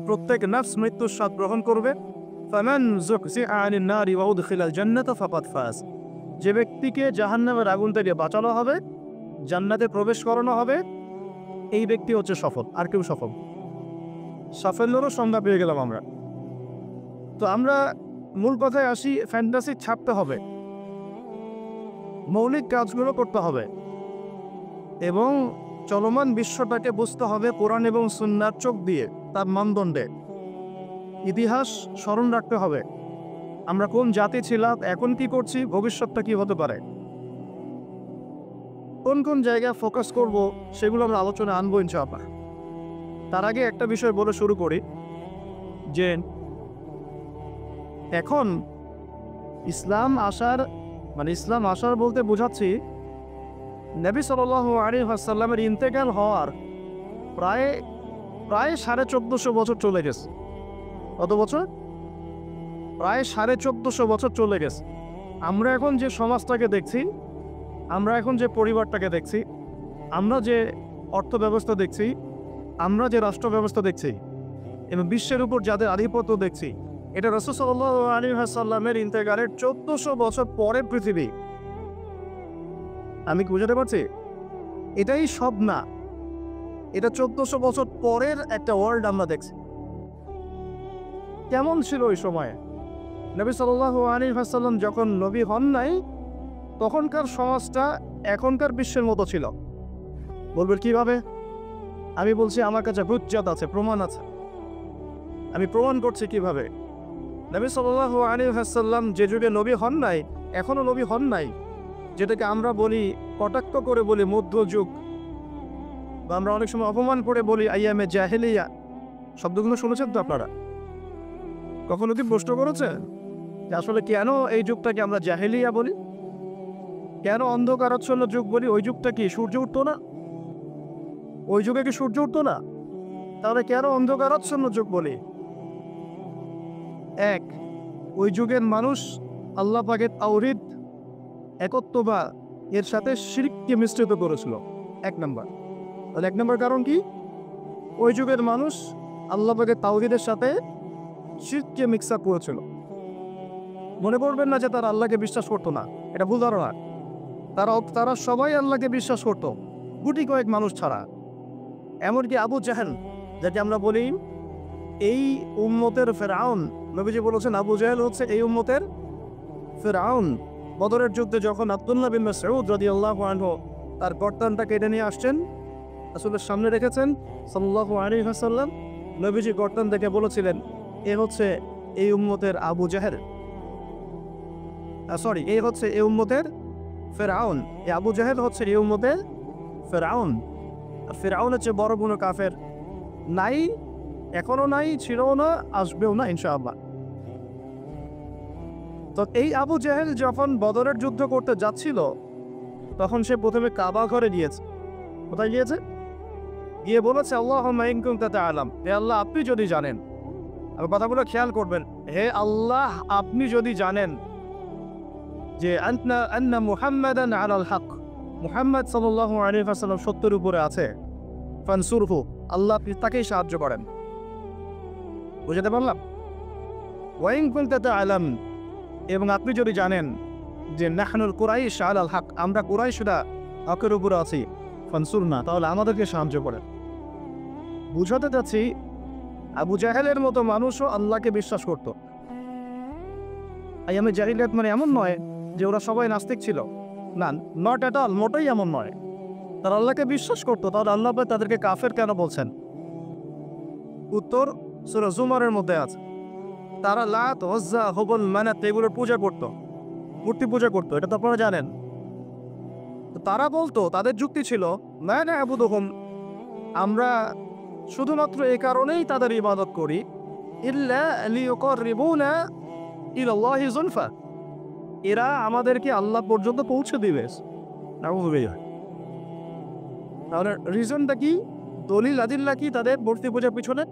প্রত্যেক নফস মৃত্যুর স্বাদ গ্রহণ করবে। ফামান যুকজিআ আনিন নারি ওয়া উদখিলাল জান্নাতা ফাকাদ ফাজ। যে ব্যক্তিকে জাহান্নামের আগুন থেকে বাঁচানো হবে, জান্নাতে প্রবেশ করানো হবে, এই ব্যক্তি হচ্ছে সফল, আর কেউ সফল। সাফল্যেরও সংজ্ঞা পেয়ে গেলাম আমরা। তো আমরা মূল কথায় আসি, ফ্যান্টাসি ছাড়তে হবে, মৌলিক কাজগুলো করতে হবে এবং চলমান বিশ্বটাকে বুঝতে হবে কোরআন এবং সুন্নাহর চোখ দিয়ে, তার মানদণ্ডে। ইতিহাস স্মরণ রাখতে হবে, আমরা কোন জাতি ছিলাম, এখন কি করছি, ভবিষ্যৎটা কি হতে পারে, কোন কোন জায়গায় ফোকাস করব, সেগুলো আমরা আলোচনা আনবো ইনশাআল্লাহ। তার আগে একটা বিষয় বলে শুরু করি যে এখন ইসলাম আসার বলতে বোঝাচ্ছি নবী সাল্লাল্লাহু আলাইহি ওয়াসাল্লামের ইন্তেকাল হওয়ার প্রায় 1450 বছর চলে গেছে। কত বছর? প্রায় 1450 বছর চলে গেছে। আমরা এখন যে সমাজটাকে দেখছি, আমরা এখন যে পরিবারটাকে দেখছি, আমরা যে অর্থ ব্যবস্থা দেখছি, আমরা যে রাষ্ট্র ব্যবস্থা দেখছি এবং বিশ্বের উপর যাদের আধিপত্য দেখছি, এটা রাসূল সাল্লাল্লাহু আলাইহি ওয়াসাল্লামের ইন্তেকালের 1400 বছর পরের পৃথিবী। আমি কি বুঝাতে পারছি? এটাই সব না, এটা 1400 বছর পরের একটা ওয়ার্ল্ড আমরা দেখছি। কেমন ছিল ওই সময়ে? নবী সাল্লাল্লাহু আলাইহি ওয়াসাল্লাম যখন নবী হন নাই, তখনকার সমাজটা এখনকার বিশ্বের মতো ছিল। বলবেন কিভাবে? আমি বলছি, আমার কাছে হুজ্জাত আছে, প্রমাণ আছে, আমি প্রমাণ করছি কিভাবে। নবী সাল্লাল্লাহু আলাইহি ওয়াসাল্লাম যে যুগে নবী হন নাই, এখনো নবী হন নাই, যেটাকে আমরা বলি, কটাক্ষ করে বলি মধ্যযুগ, বা আমরা অনেক সময় অপমান করে বলি আইয়ামে জাহেলিয়া। শব্দগুলো শুনেছেন তো আপনারা? কখনো কি প্রশ্ন করেছেন যে আসলে কেন এই যুগটাকে আমরা জাহেলিয়া বলি, কেন অন্ধকারাচ্ছন্ন যুগ বলি? ওই যুগটা কি সূর্য উঠতো না? ওই যুগে কি সূর্য উঠতো না? তাহলে কেন অন্ধকারাচ্ছন্ন যুগ বলি? এক, ওই যুগের মানুষ আল্লাহ পাকের তাওহীদ, একত্ববাদ এর সাথে শিরককে মিশ্রিত করেছিল। এক নম্বর। তাহলে এক নম্বর কারণ কি? ওই যুগের মানুষ আল্লাহ পাকের তাওহীদের সাথে শিরককে মিক্স আপ করেছিল। মনে করবেন না যে তারা আল্লাহকে বিশ্বাস করতো না, এটা ভুল ধারণা। তারা সবাই আল্লাহকে বিশ্বাস করত, গুটি কয়েক মানুষ ছাড়া। এমনকি আবু জাহেল, যাকে আমরা বলি এই উম্মতের ফেরাউন, নবীজি বলেছেন আবু জাহেল হচ্ছে এই উম্মতের ফেরাউন। বদরের যুদ্ধে যখন আব্দুল্লাহ বিন মাসউদ রাদিয়াল্লাহু আনহু তার গর্দানটা কেটে নিয়ে আসছেন, রাসূলের সামনে রেখেছেন সাল্লাল্লাহু আলাইহি ওয়াসাল্লাম, নবীজি গর্দান দেখে বলেছিলেন, এ হচ্ছে এই উম্মতের আবু জাহেল, এই হচ্ছে এই উম্মতের ফেরাউন। এই আবু জাহেল হচ্ছে এই উম্মতের ফেরাউন। আর ফেরাউন হচ্ছে বড় কোনো কাফের নাই, এখনো নাই, ছিলও না, আসবেও না ইনশাআল্লাহ। তো এই আবু জাহেল যখন বদরের যুদ্ধ করতে যাচ্ছিল, তখন সে প্রথমে কাবা ঘরে গিয়েছে। কোথায় গিয়েছে? গিয়ে বলেছে আল্লাহুম্মা ইন কুনতা তা'লাম, হে আল্লাহ আপনি যদি জানেন, আর কথাগুলো খেয়াল করবেন, হে আল্লাহ আপনি যদি জানেন যে আন্না মুহাম্মাদান আলাল হক, মুহাম্মদ সাল্লাল্লাহু আলাইহি ওয়াসাল্লাম সত্যের উপরে আছে, ফানসুরহু, আল্লাহ আপনি তাকেই সাহায্য করেন। বুঝতে পারলাম? ওয়া ইন কুনতা তা'লাম, এবং আপনি যদি জানেন যে নাহনুল কুরাইশ আলাল হক, আমরা কুরাইশরা হকের উপরে আছি, ফানসুরনা, তাহলে আমাদেরকে সাহায্য করেন। বুঝাতে যাচ্ছি, আবু জাহেলের মতো মানুষও আল্লাহকে বিশ্বাস করত। আইয়ামে জাহিলিয়াত মানে এমন নয় যে ওরা সবাই নাস্তিক ছিল, না, নট এট অল, মোটেই এমন নয়। তারা আল্লাহকে বিশ্বাস করতো। তাহলে আল্লাহ তাদেরকে কাফের কেন বলছেন? উত্তর সূরা জুমারের মধ্যে আছে। তারা লাত, উজ্জা, হুবল, মানাত এগুলোর পূজা করত, মূর্তি পূজা করতো, এটা তো আপনারা জানেন। তো তারা বলতো, তাদের যুক্তি ছিল, না না'বুদুহুম, আমরা শুধুমাত্র এই কারণেই তাদের ইবাদত করি, ইল্লা লিয়ুকাররিবুনা ইলাল্লাহি যুলফা, এরা আমাদেরকে আল্লাহ পর্যন্ত পৌঁছে দিবে। নাউযুবিল্লাহ। তাহলে রিজনটা কি? দলিল আদিল্লা কি তাদের মূর্তি পূজার পিছনে?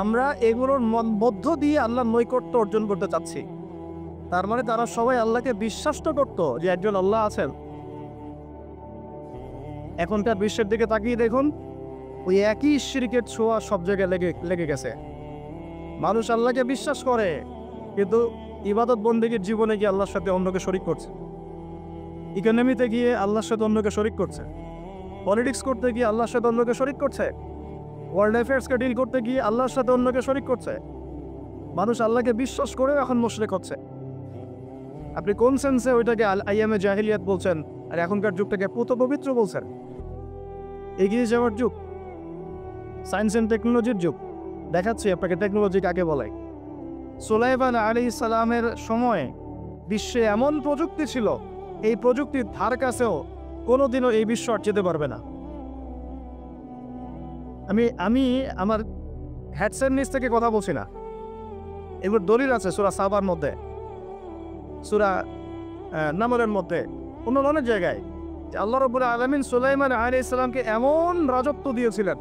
আমরা এগুলোর মধ্য দিয়ে আল্লাহর নৈকট্য অর্জন করতে চাচ্ছি। তার মানে তারা সবাই আল্লাহকে বিশ্বাস তো করতো যে একজন আল্লাহ আছেন। এখনকার বিশ্বের দিকে তাকিয়ে দেখুন, ওই একই শিরকের ছোঁয়া সব জায়গায় লেগে গেছে। মানুষ আল্লাহকে বিশ্বাস করে, কিন্তু ইবাদত বন্দেগীর জীবনে গিয়ে আল্লাহর সাথে অন্যকে শরিক করছে। ইকোনমিতে গিয়ে আল্লাহর সাথে অন্যকে শরিক করছে। পলিটিক্স করতে গিয়ে আল্লাহর সাথে অন্যকে শরিক করছে। ওয়ার্ল্ড অ্যাফেয়ার্সকে ডিল করতে গিয়ে আল্লাহর সাথে অন্যকে শরিক করছে। মানুষ আল্লাহকে বিশ্বাস করেও এখন মুশরিক হচ্ছে। আপনি কোন সেন্সে ওইটাকে আইয়ামে জাহিলিয়াত বলছেন, আর এখনকার যুগটাকে পুত পবিত্র বলছেন? এগিয়ে যাওয়ার যুগ, সায়েন্স অ্যান্ড টেকনোলজির যুগ। দেখাচ্ছি আপনাকে টেকনোলজি কাকে বলে। সুলাইমান আলাইহিস সালামের সময়ে বিশ্বে এমন প্রযুক্তি ছিল, এই প্রযুক্তির ধার কাছেও কোনোদিনও এই বিশ্ব আর যেতে পারবে না। আমি আমার হ্যাডসেট নিচ থেকে কথা বলছি না, এগুলোর দলিল আছে সূরা সাবার মধ্যে, সূরা নামলের মধ্যে, অন্য অনেক জায়গায়, যে আল্লাহ রাব্বুল আলামিন সুলাইমান আলাইহিস সালামকে এমন রাজত্ব দিয়েছিলেন,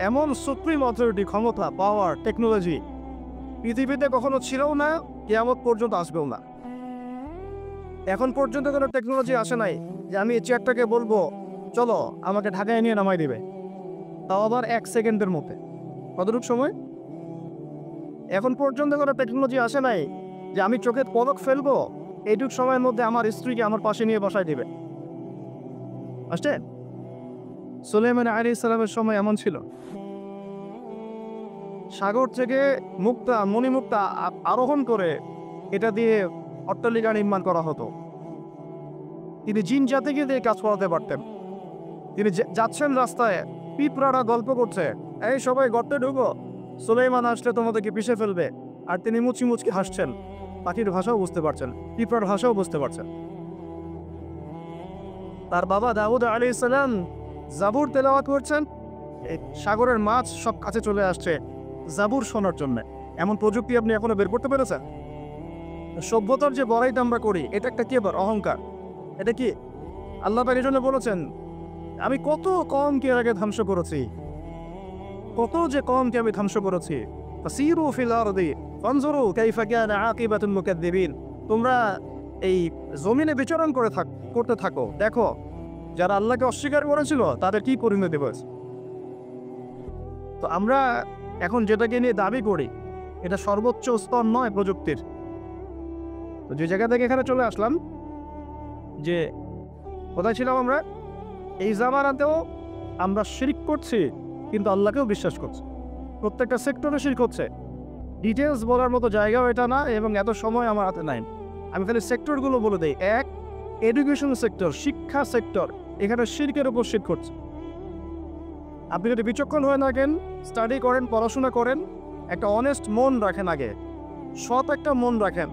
এমন সুপ্রিম অথরিটি, ক্ষমতা, পাওয়ার, টেকনোলজি পৃথিবীতে কখনো ছিলও না, কিয়ামত পর্যন্ত আসবেও না। এখন পর্যন্ত কোনো টেকনোলজি আসে নাই যে আমি এই চেয়ারটাকে বলবো চলো আমাকে ঢাকায় নিয়ে নামাই দিবে, তাও আবার 1 সেকেন্ডের মধ্যে। কতটুকু সময়? এখন পর্যন্ত কোনো টেকনোলজি আসে নাই যে আমি চোখের পলক ফেলবো, এইটুক সময়ের মধ্যে আমার স্ত্রীকে আমার পাশে নিয়ে বসায় দিবে। আসছে? সুলাইমান আলাইহিস সালামের সময় এমন ছিল। সাগর থেকে মণিমুক্তা আরোহণ করে এটা দিয়ে অট্টালিকা নির্মাণ করা হতো। তিনি জিন জাতিকে দিয়ে কাজ করাতে পারতেন। তিনি যাচ্ছেন রাস্তায়, পিঁপড়ারা গল্প করছে, এই সবাই গর্তে ঢুকো, সুলাইমান আসলে তোমাদেরকে পিষে ফেলবে। আর তিনি মুচকি মুচকি হাসছেন, পাখির ভাষাও বুঝতে পারছেন, পিঁপড়ার ভাষাও বুঝতে পারছেন। তার বাবা দাউদ আলাইহিস সালাম জাবুর তেলাওয়াত করছেন, এই সাগরের মাছ সব কাছে চলে আসছে জাবুর শোনার জন্য। এমন প্রযুক্তি আপনি এখনো বের করতে পেরেছেন? সভ্যতার যে বড়াইটা আমরা করি, এটা একটা কি আবার অহংকার? এটা কি? আল্লাহ পাক এই জন্য বলেছেন, আমি কত কমকে আগে ধ্বংস করেছি, কত যে কমকে আমি ধ্বংস করেছি। ফাসিরু ফিল আরদি ফানজুরু কাইফা কানা আকিবাতুল মুকাদ্দিবিন। তোমরা এই জমিনে বিচরণ করতে থাকো, দেখো যারা আল্লাহকে অস্বীকার করেছিল তাদের কি পরিণতি হয়েছে। তো আমরা এখন যেটাকে নিয়ে দাবি করি, এটা সর্বোচ্চ স্তর নয় প্রযুক্তির। তো যে জায়গা থেকে এখানে চলে আসলাম, যে কোথায় ছিলাম আমরা? এই জামানাতেও আমরা শিরক করছি, কিন্তু আল্লাহকেও বিশ্বাস করছি। প্রত্যেকটা সেক্টরে শিরক হচ্ছে। ডিটেলস বলার মতো জায়গাও এটা না, এবং এত সময় আমার হাতে নাই। আমি খালি সেক্টরগুলো বলে দিই। 1, এডুকেশন সেক্টর, শিক্ষা সেক্টর, এখানে শিরকের উপর শিরক করছে। আপনি যদি বিচক্ষণ হয়ে থাকেন, স্টাডি করেন, পড়াশোনা করেন, একটা অনেস্ট মন রাখেন, আগে সৎ একটা মন রাখেন।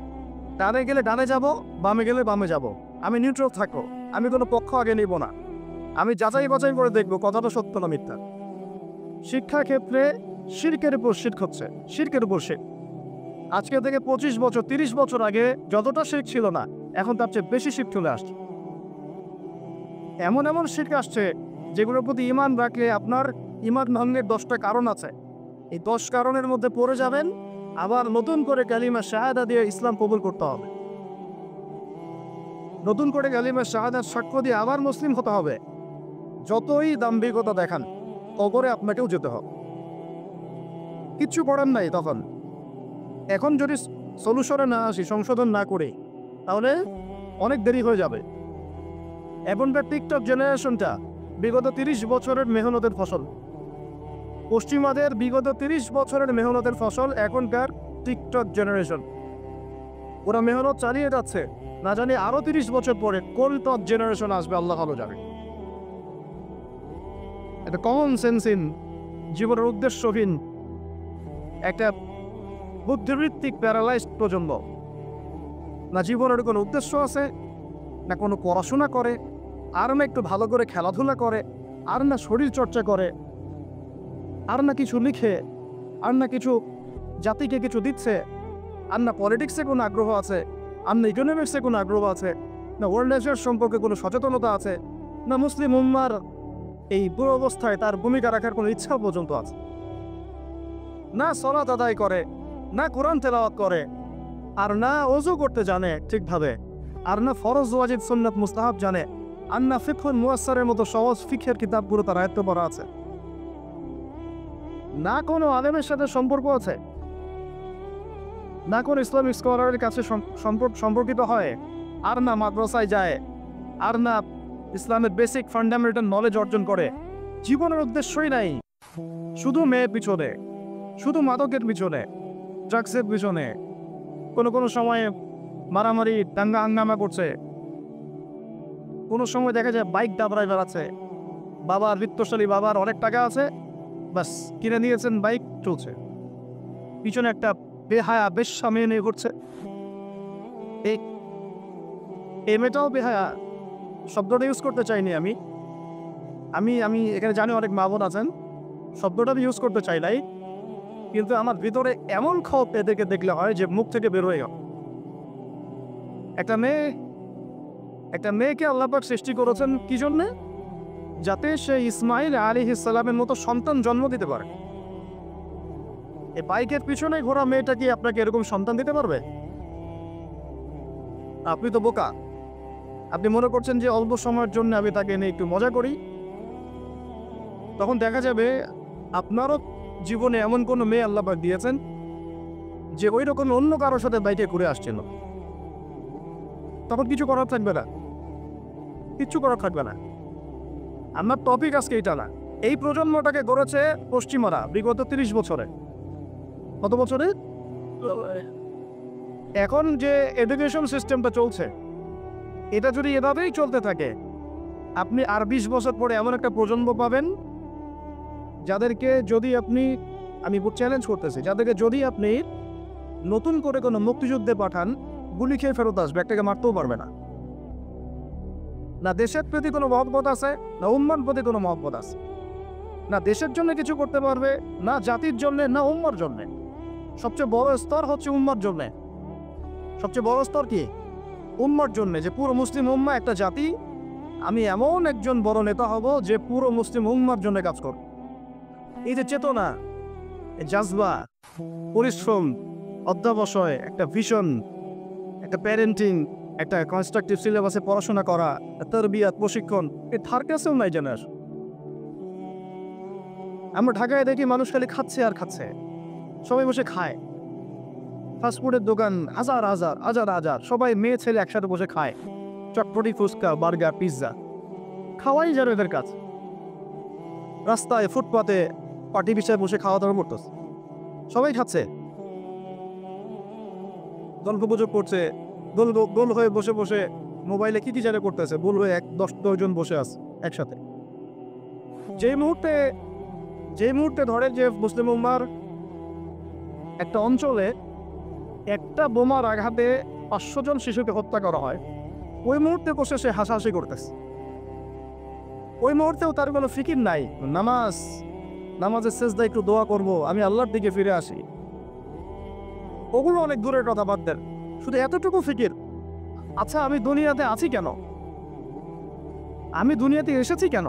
ডানে গেলে ডানে যাব, বামে গেলে বামে যাব, আমি নিউট্রাল থাকবো, আমি কোনো পক্ষ আগে নিব না, আমি যাচাই বাছাই করে দেখবো কথাটা সত্য না মিথ্যা। শিক্ষা ক্ষেত্রে শিরকের উপর শিরক হচ্ছে, শিরকের উপর শিরক। আজকে থেকে 25 বছর 30 বছর আগে যতটা শিরক ছিল না, এখন তার চেয়ে বেশি শিরক চলে আসছে। এমন এমন শিরক আসছে যেগুলোর প্রতি ঈমান রাখলে আপনার ঈমান ভঙ্গের 10টা কারণ আছে। এই 10 কারণের মধ্যে পড়ে যাবেন, আবার নতুন করে কালিমা শাহাদা দিয়ে ইসলাম কবুল করতে হবে। নতুন করে কালিমা শাহাদার সাক্ষ্য দিয়ে আবার মুসলিম হতে হবে। যতই দাম্ভিকতা দেখান, কবরে আপনাকেও যেতে হবে, কিচ্ছু করার নাই তখন। এখন যদি সলিউশনে না আসি, সংশোধন না করি, তাহলে অনেক দেরি হয়ে যাবে। এখনকার টিকটক জেনারেশনটা বিগত 30 বছরের মেহনতের ফসল। পশ্চিমাদের বিগত 30 বছরের মেহনতের ফসল এখনকার টিকটক জেনারেশন। ওরা মেহনত চালিয়ে যাচ্ছে, না জানি আরো 30 বছর পরে কোন টপ জেনারেশন আসবে আল্লাহ ভালো জানে। একটা কমন সেন্সহীন, জীবনের উদ্দেশ্যহীন, একটা বুদ্ধিবৃত্তিক প্যারালাইজড প্রজন্ম। না জীবনের কোনো উদ্দেশ্য আছে, না কোনো পড়াশোনা করে, আর না একটু ভালো করে খেলাধুলা করে, আর না শরীর চর্চা করে, আর না কিছু লিখে, আর না কিছু জাতিকে কিছু দিচ্ছে, আর না পলিটিক্সে কোনো আগ্রহ আছে, আর না ইকোনমিক্সে কোনো আগ্রহ আছে, না ওয়ার্ল্ড অ্যাফেয়ার্স সম্পর্কে কোনো সচেতনতা আছে, না মুসলিম উম্মার এই বুড়ো অবস্থায় তার ভূমিকা রাখার কোনো ইচ্ছা পর্যন্ত আছে। না সালাত আদায় করে, না কোরআন তেলাওয়াত করে, আর না ওযু করতে জানে ঠিকভাবে, আর না ফরজ ওয়াজিব সুন্নাত মুস্তাহাব জানে, আর না ফিকহুল মুয়াসসারের মতো সহজ ফিকহের কিতাবগুলো তার আয়ত্ত করা আছে। না কোনো আলেমের সাথে সম্পর্ক আছে, না কোনো ইসলামিক স্কলারের কাছে সম্পর্কিত হয়, আর না মাদ্রাসায় যায়, আর না ইসলামের বেসিক ফান্ডামেন্টাল নলেজ অর্জন করে। জীবনের উদ্দেশ্যই নাই, শুধু মেয়ের পিছনে, শুধু মাদকের পিছনে, ড্রাগসের পিছনে, কোনো সময়ে মারামারি দাঙ্গা হাঙ্গামা করছে, কোনো সময় দেখা যায় বাইক দাবড়ায় বেড়াচ্ছে। বাবার বিত্তশালী, বাবার অনেক টাকা আছে, বাস কিনে নিয়েছেন বাইক, চলছে। পিছনে একটা বেহায়া বেশ্যা মেয়ে নিয়ে ঘুরছে। এই মেয়েটাও বেহায়া, শব্দটা ইউজ করতে চাইনি আমি আমি আমি এখানে জানি অনেক মা বোন আছেন, শব্দটা আমি ইউজ করতে চাই নাই, কিন্তু আমার ভিতরে এমন ক্ষোভ এদেরকে দেখলে হয় যে মুখ থেকে বের হয়ে গেল। একটা মেয়েকে আল্লাহ পাক সৃষ্টি করেছেন কি জন্যে? যাতে সে ইসমাইল আলাইহিস সালামের মতো সন্তান জন্ম দিতে পারে। এই বাইকের পিছনে ঘোরা মেয়েটা কি আপনাকে এরকম সন্তান দিতে পারবে? আপনি তো বোকা। আপনি মনে করছেন যে অল্প সময়ের জন্য আমি তাকে এনে একটু মজা করি, তখন দেখা যাবে আপনারও জীবনে এমন কোনো মেয়ে আল্লাহ পাক দিয়েছেন যে ওই রকম অন্য কারোর সাথে বাইকে ঘুরে আসছিল, তখন কিছু করার থাকবে না, কিচ্ছু করার থাকবে না। আমার টপিক আজকে এটা না। এই প্রজন্মটাকে গড়েছে পশ্চিমারা বিগত 30 বছরে। কত বছরে? এখন যে এডুকেশন সিস্টেমটা চলছে, এটা যদি এভাবেই চলতে থাকে, আপনি আর 20 বছর পরে এমন একটা প্রজন্ম পাবেন যাদেরকে যদি আপনি, আমি চ্যালেঞ্জ করতেছি, যাদেরকে যদি আপনি নতুন করে কোনো মুক্তিযুদ্ধে পাঠান, গুলি খেয়ে ফেরত আসবে, একটাকে মারতেও পারবে না। না দেশের প্রতি কোনো মহব্বত আছে, না উম্মার প্রতি কোনো মহব্বত আছে, না দেশের জন্য কিছু করতে পারবে, না জাতির জন্যে, না উম্মার জন্যে। সবচেয়ে বড় স্তর হচ্ছে উম্মার জন্যে। সবচেয়ে বড় স্তর কি? উম্মার জন্যে, যে পুরো মুসলিম উম্মা একটা জাতি, আমি এমন একজন বড় নেতা হব যে পুরো মুসলিম উম্মার জন্য কাজ করব। এই যে চেতনা, জাজবা, পরিশ্রম, অধ্যবসায়, একটা ভিশন, একটা প্যারেন্টিং, একটা কনস্ট্রাকটিভ সিলেবাসে পড়াশোনা করা, তারবিয়াত, প্রশিক্ষণ, এই ধার কাছেও নাই জানার। আমরা ঢাকায় দেখি মানুষ খালি খাচ্ছে আর খাচ্ছে, সবাই বসে খায়। ফাস্টফুডের দোকান হাজার হাজার হাজার হাজার, সবাই মেয়ে ছেলে একসাথে বসে খায়, চটপটি, ফুচকা, বার্গার, পিৎজা, খাওয়াই যেন এদের কাজ। রাস্তায় ফুটপাতে পার্টি বিষয়ে বসে খাওয়া দাওয়া করতেছে, সবাই খাচ্ছে, গল্প গুজব করছে, গোল হয়ে বসে বসে মোবাইলে কি জানে করতেছে, গোল হয়ে 10 জন বসে আছে একসাথে। যে মুহূর্তে ধরেন যে মুসলিম উম্মার একটা অঞ্চলে একটা বোমার আঘাতে 500 জন শিশুকে হত্যা করা হয়, ওই মুহূর্তে বসে সে হাসাহাসি করতেছে। ওই মুহূর্তেও তার কোনো ফিকির নাই, নামাজের সেজদায় একটু দোয়া করব, আমি আল্লাহর দিকে ফিরে আসি, ওগুলো অনেক দূরের কথা, বাদ দেন। শুধু এতটুকু ফিকির, আচ্ছা আমি দুনিয়াতে আছি কেন, আমি দুনিয়াতে এসেছি কেন?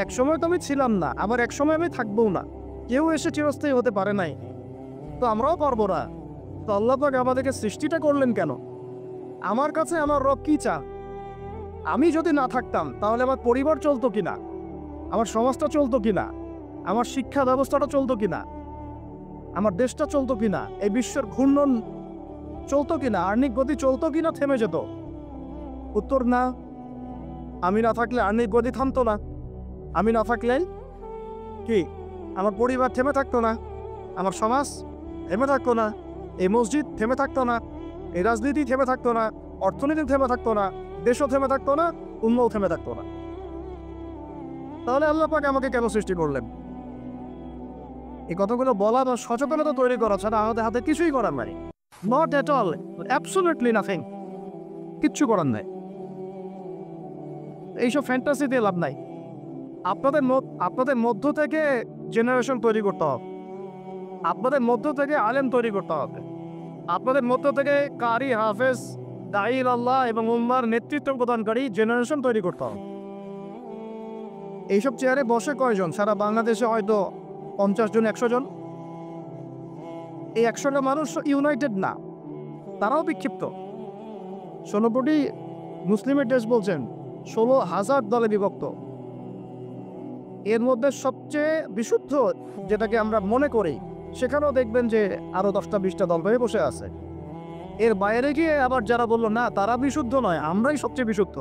এক সময় তো আমি ছিলাম না, আবার এক সময় আমি থাকবও না, কেউ এসে চিরস্থায়ী হতে পারে নাই, তো আমরাও পারবো না। তো আল্লাহ পাক আমাদেরকে সৃষ্টিটা করলেন কেন? আমার কাছে আমার রব কি চা? আমি যদি না থাকতাম তাহলে আমার পরিবার চলতো কিনা, আমার সমাজটা চলতো কিনা, আমার শিক্ষা ব্যবস্থাটা চলতো কিনা, আমার দেশটা চলতো কিনা, এই বিশ্বের ঘূর্ণন চলতো কিনা, আর্নিক গতি চলতো কিনা, থেমে যেত? উত্তর না। আমি না থাকলে আর্নিক গতি থামতো না, আমি না থাকলে কি আমার পরিবার থেমে থাকতো না, আমার সমাজ থেমে থাকতো না, এই মসজিদ থেমে থাকতো না, এই রাজনীতি থেমে থাকতো না, অর্থনীতি থেমে থাকতো না, দেশও থেমে থাকতো না, উম্মাও থেমে থাকতো না। তাহলে আল্লাহ পাক আমাকে কেন সৃষ্টি করলেন? এই কথাগুলো বলা বা সচেতনতা তৈরি করা ছাড়া আমাদের হাতে কিছুই করার নাই। Not at all, absolutely nothing, কিচ্ছু করার নাই। এইসব ফ্যান্টাসি দিয়ে লাভ নাই। আপনাদের মধ্য থেকে জেনারেশন তৈরি করতে হবে, আপনাদের মধ্য থেকে আলেম তৈরি করতে হবে, আপনাদের মধ্য থেকে কারি, হাফেজ, দাঈল আল্লাহ এবং উম্মার নেতৃত্ব প্রদানকারী জেনারেশন তৈরি করতে হবে। এইসব চেয়ারে বসে কয়জন? সারা বাংলাদেশে হয়তো 50 জন, 100 জন। এই 100টা মানুষ ইউনাইটেড না, তারাও বিক্ষিপ্ত। 16 কোটি মুসলিমের দেশ বলছেন, 16,000 দলে বিভক্ত। এর মধ্যে সবচেয়ে বিশুদ্ধ যেটাকে আমরা মনে করি, সেখানেও দেখবেন যে আরো 10টা-20টা দল হয়ে বসে আছে। এর বাইরে গিয়ে আবার যারা বললো না তারা বিশুদ্ধ নয়, আমরাই সবচেয়ে বিশুদ্ধ,